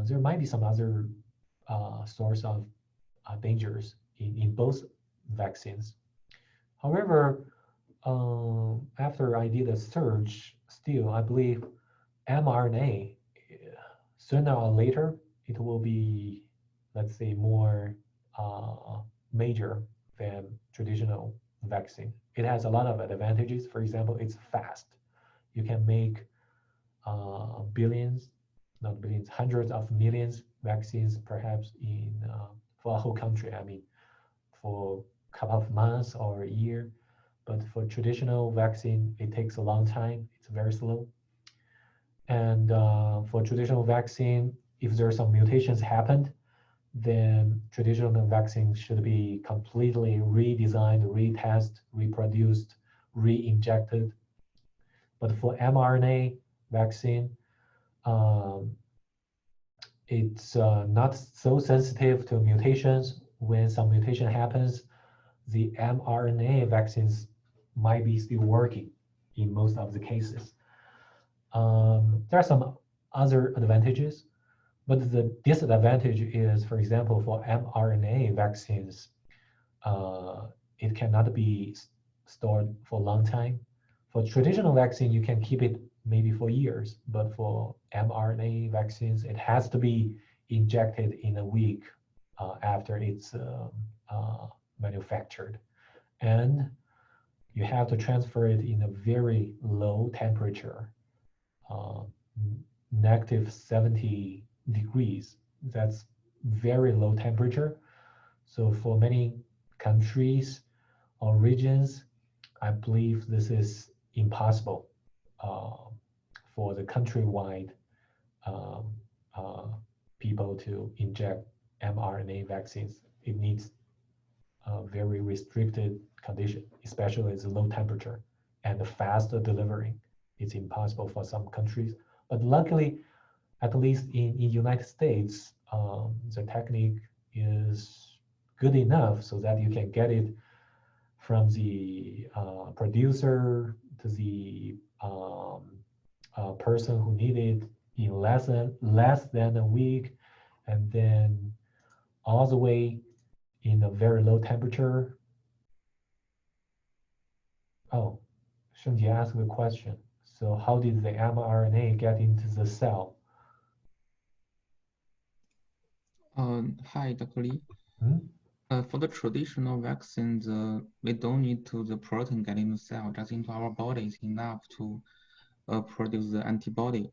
There might be some other source of dangers in both vaccines. However, after I did a search, still I believe mRNA, sooner or later, it will be, let's say, more major than traditional vaccine. It has a lot of advantages. For example, it's fast. You can make billions, not billions, hundreds of millions vaccines, perhaps in for a whole country. I mean, for a couple of months or a year. But for traditional vaccine, it takes a long time. It's very slow. And for traditional vaccine, if there are some mutations happened, then traditional vaccine should be completely redesigned, retested, reproduced, re-injected. But for mRNA vaccine, it's not so sensitive to mutations. When some mutation happens, the mRNA vaccines might be still working in most of the cases. There are some other advantages, but the disadvantage is, for example, for mRNA vaccines, it cannot be stored for a long time. For traditional vaccine, you can keep it maybe for years, but for mRNA vaccines, it has to be injected in a week after it's manufactured. And you have to transfer it in a very low temperature, negative 70 degrees. That's very low temperature. So for many countries or regions, I believe this is impossible for the countrywide people to inject mRNA vaccines. It needs a very restricted condition, especially it's low temperature and the fast delivery. It's impossible for some countries. But luckily, at least in United States, the technique is good enough so that you can get it from the producer to the person who need it in less than a week, and then all the way in a very low temperature. Oh, Shunji asked a question. So how did the mRNA get into the cell? Hi, Dr. Lee. Hmm? For the traditional vaccines, we don't need the protein get into the cell, just into our body is enough to produce the antibody.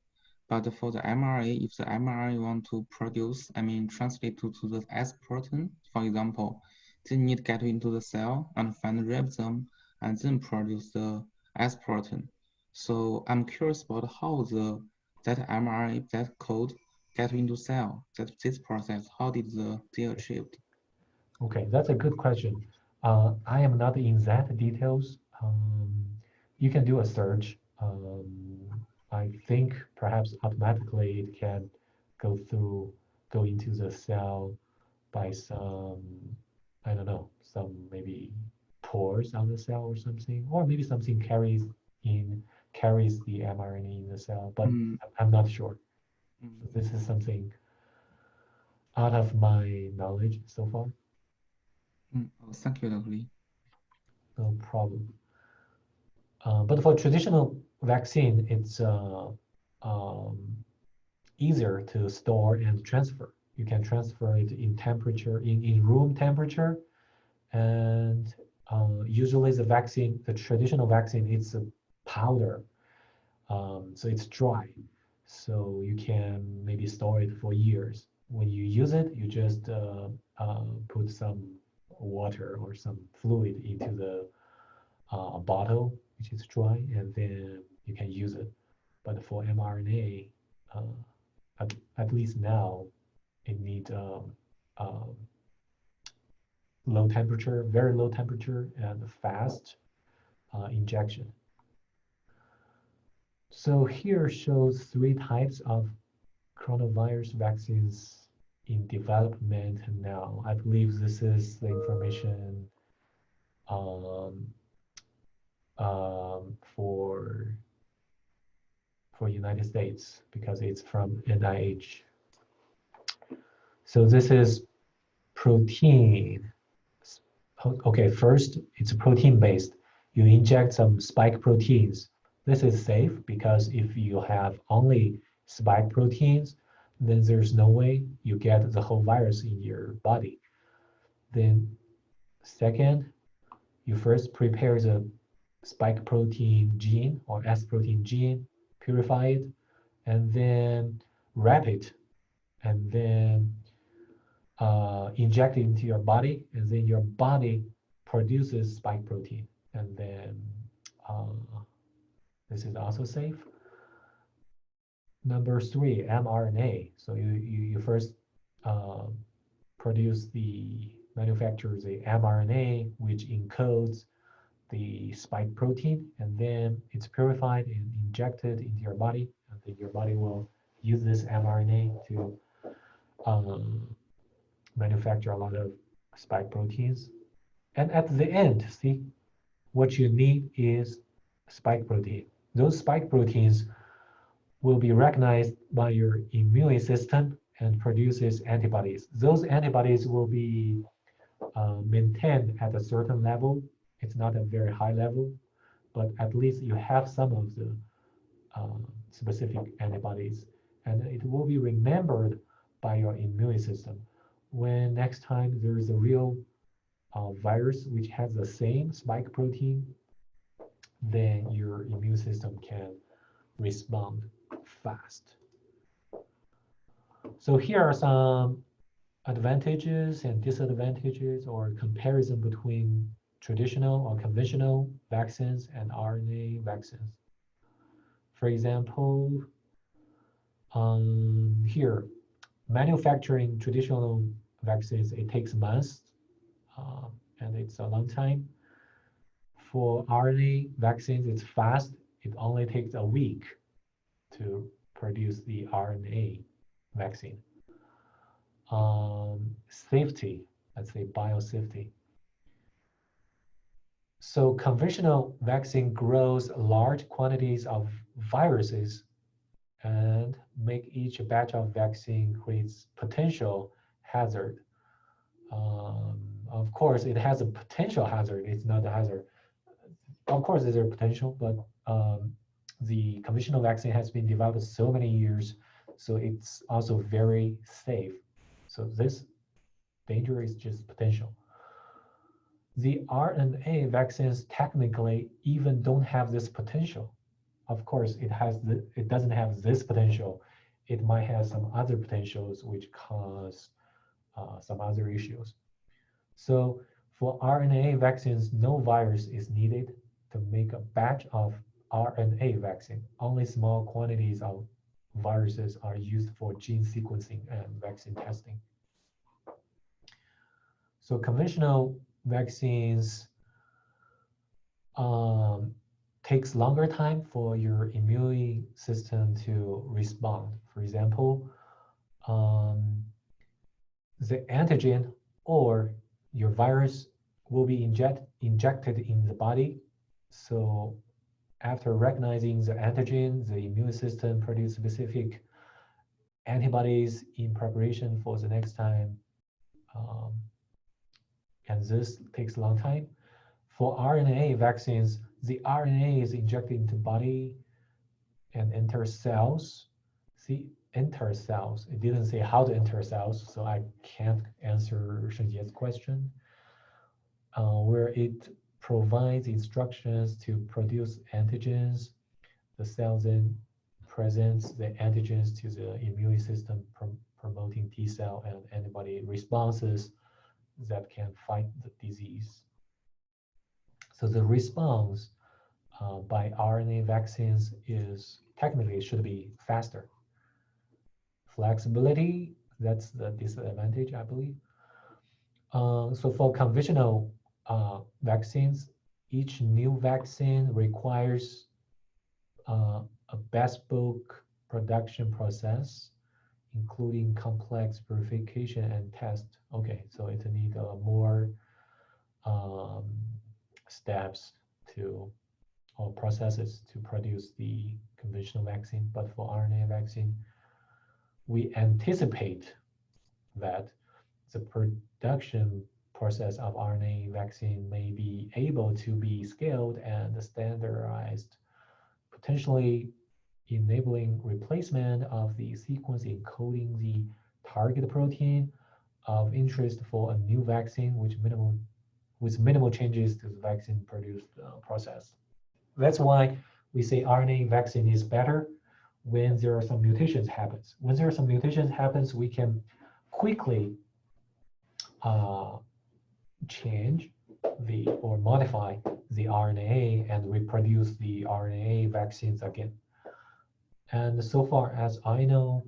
But for the mRNA, if the mRNA want to produce, translate to the S protein, for example, they need to get into the cell and find the ribosome and then produce the S protein. So I'm curious about how that mRNA, that code get into cell, this process, how did they achieved? Okay, that's a good question. I am not in that details. You can do a search. I think perhaps automatically it can go into the cell by some, I don't know, some maybe pores on the cell or something, or maybe something carries the mRNA in the cell, but I'm not sure. So this is something out of my knowledge so far. Oh, thank you, Dr. Lee. No problem. But for traditional vaccine, it's um, easier to store and transfer. You can transfer it in temperature, in room temperature, and usually the traditional vaccine, it's a powder, so it's dry, so you can maybe store it for years. When you use it, you just put some water or some fluid into the bottle, which is dry, and then you can use it. But for mRNA, at least now, it needs low temperature, very low temperature, and fast injection. So here shows 3 types of coronavirus vaccines in development now. I believe this is the information um, for United States because it's from NIH. So this is protein. Okay, first it's protein based. You inject some spike proteins. This is safe because if you have only spike proteins, then there's no way you get the whole virus in your body. Then second, you first prepare the spike protein gene or S protein gene, purify it, and then wrap it, and then inject it into your body, and then your body produces spike protein, and then this is also safe. Number 3, mRNA. So you first manufacture the mRNA, which encodes the spike protein, and then it's purified and injected into your body, and then your body will use this mRNA to manufacture a lot of spike proteins. And at the end, see, what you need is spike protein. Those spike proteins will be recognized by your immune system and produces antibodies. Those antibodies will be maintained at a certain level. It's not a very high level, but at least you have some of the specific antibodies, and it will be remembered by your immune system. When next time there is a real virus which has the same spike protein, then your immune system can respond fast. So here are some advantages and disadvantages or comparison between traditional or conventional vaccines and RNA vaccines. For example, here, manufacturing traditional vaccines, it takes months and it's a long time. For RNA vaccines, it's fast. It only takes a week to produce the RNA vaccine. Safety, let's say biosafety. So conventional vaccine grows large quantities of viruses and make each batch of vaccine creates potential hazard. Of course, it has a potential hazard. It's not a hazard. Of course, there's a potential, but the conventional vaccine has been developed so many years, so it's also very safe. So this danger is just potential. The RNA vaccines technically even don't have this potential. Of course, it doesn't have this potential. It might have some other potentials which cause some other issues. So for RNA vaccines, no virus is needed to make a batch of RNA vaccine. Only small quantities of viruses are used for gene sequencing and vaccine testing. So conventional vaccines takes longer time for your immune system to respond. For example, the antigen or your virus will be injected in the body. So after recognizing the antigen, the immune system produces specific antibodies in preparation for the next time and this takes a long time. For RNA vaccines, the RNA is injected into body and enter cells. See, enter cells. It didn't say how to enter cells, so I can't answer Shenjie's question. Where it provides instructions to produce antigens, the cell then presents the antigens to the immune system, promoting T cell and antibody responses that can fight the disease. So the response by RNA vaccines is technically should be faster. Flexibility, that's the disadvantage, I believe. So for conventional vaccines, each new vaccine requires a bespoke production process, including complex verification and test. Okay, so it needs more steps to or processes to produce the conventional vaccine. But for RNA vaccine, we anticipate that the production process of RNA vaccine may be able to be scaled and standardized, potentially enabling replacement of the sequence encoding the target protein of interest for a new vaccine, with minimal changes to the vaccine produced process. That's why we say RNA vaccine is better when there are some mutations happens. When there are some mutations happens, we can quickly change or modify the RNA and reproduce the RNA vaccines again. And so far as I know,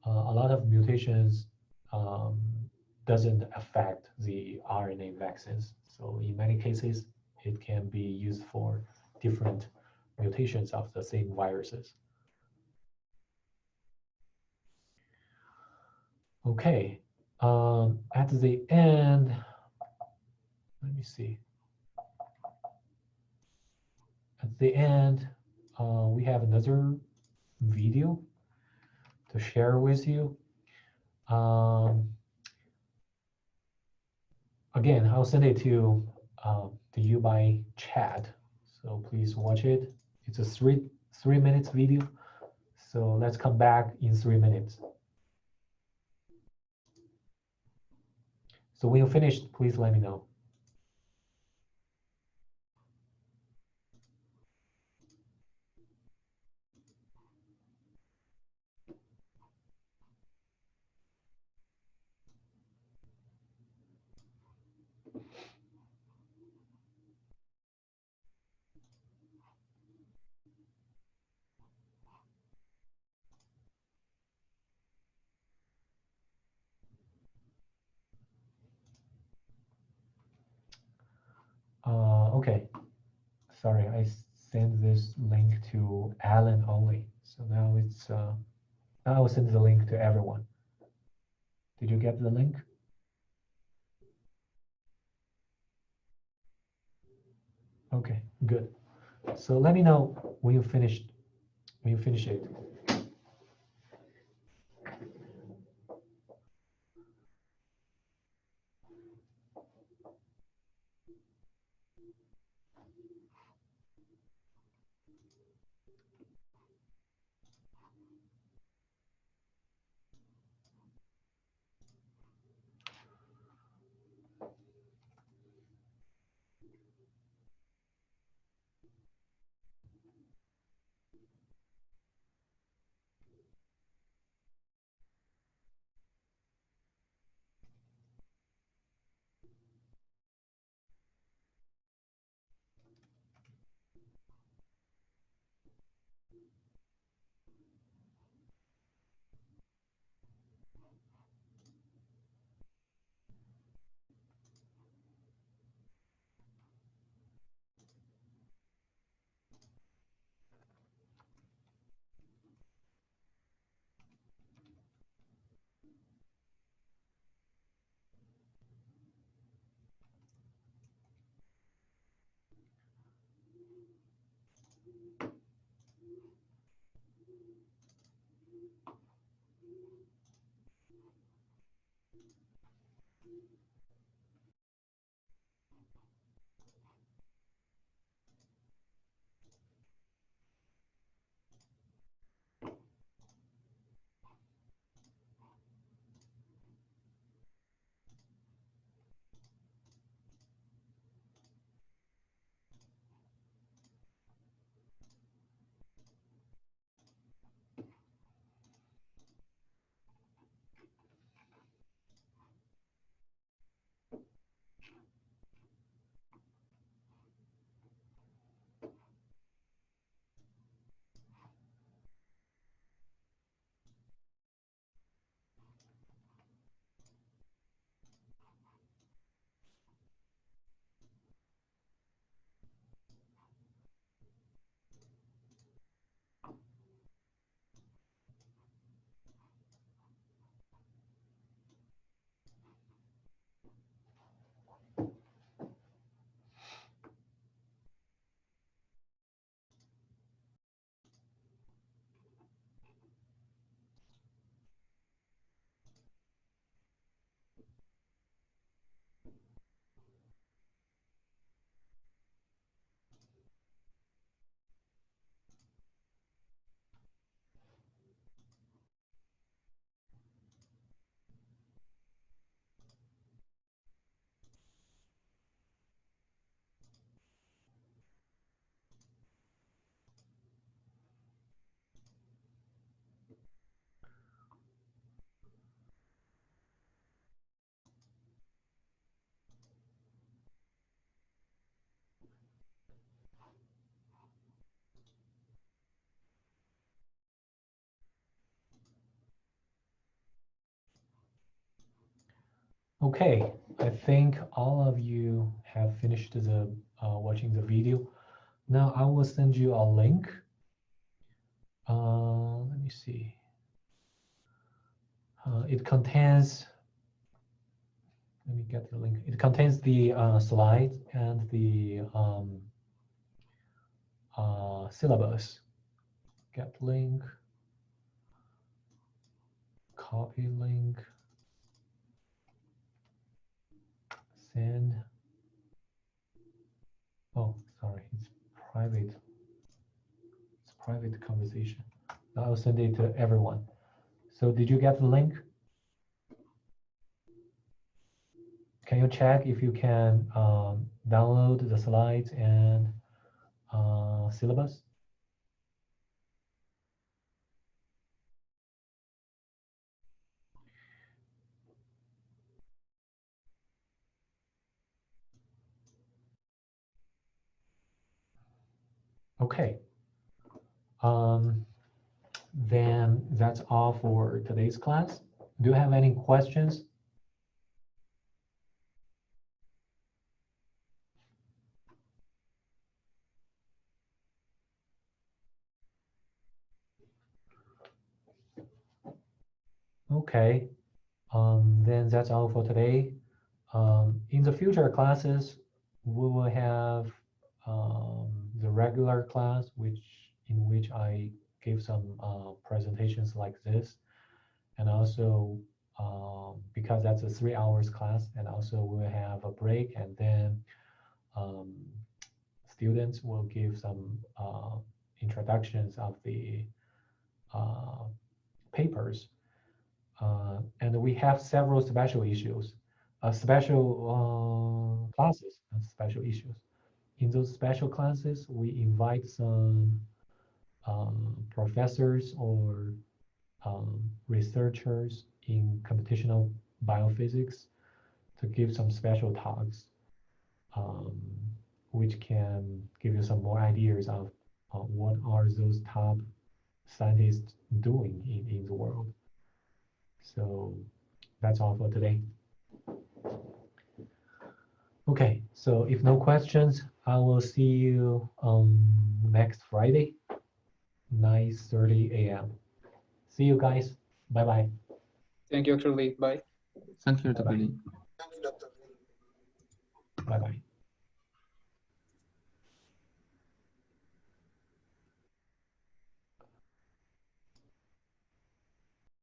a lot of mutations doesn't affect the RNA vaccines. So in many cases, it can be used for different mutations of the same viruses. Okay, at the end, let me see. At the end, we have another video to share with you. Again, I'll send it to you by chat, so please watch it. It's a three minutes video, so let's come back in 3 minutes. So when you're finished, please let me know. Okay, sorry, I sent this link to Alan only. So now it's, now I'll send the link to everyone. Did you get the link? Okay, good. So let me know when you finish it. Okay, I think all of you have finished the watching the video. Now I will send you a link. Let me see. It contains, let me get the link. It contains the slides and the syllabus. Get link, copy link, send. Oh, sorry, it's private. It's private conversation. I'll send it to everyone. So did you get the link? Can you check if you can download the slides and syllabus? Okay. Then that's all for today's class. Do you have any questions? Okay. Then that's all for today. In the future classes, we will have the regular class, in which I give some presentations like this, and also because that's a 3 hours class, and also we'll have a break, and then students will give some introductions of the papers. And we have several special issues, special classes and special issues. In those special classes, we invite some professors or researchers in computational biophysics to give some special talks, which can give you some more ideas of what are those top scientists doing in the world. So that's all for today. Okay, so if no questions, I will see you next Friday, 9:30 a.m. See you guys. Bye-bye. Thank you, Dr. Lee. Bye. Thank you, Dr. Bye-bye. Lee. Bye-bye.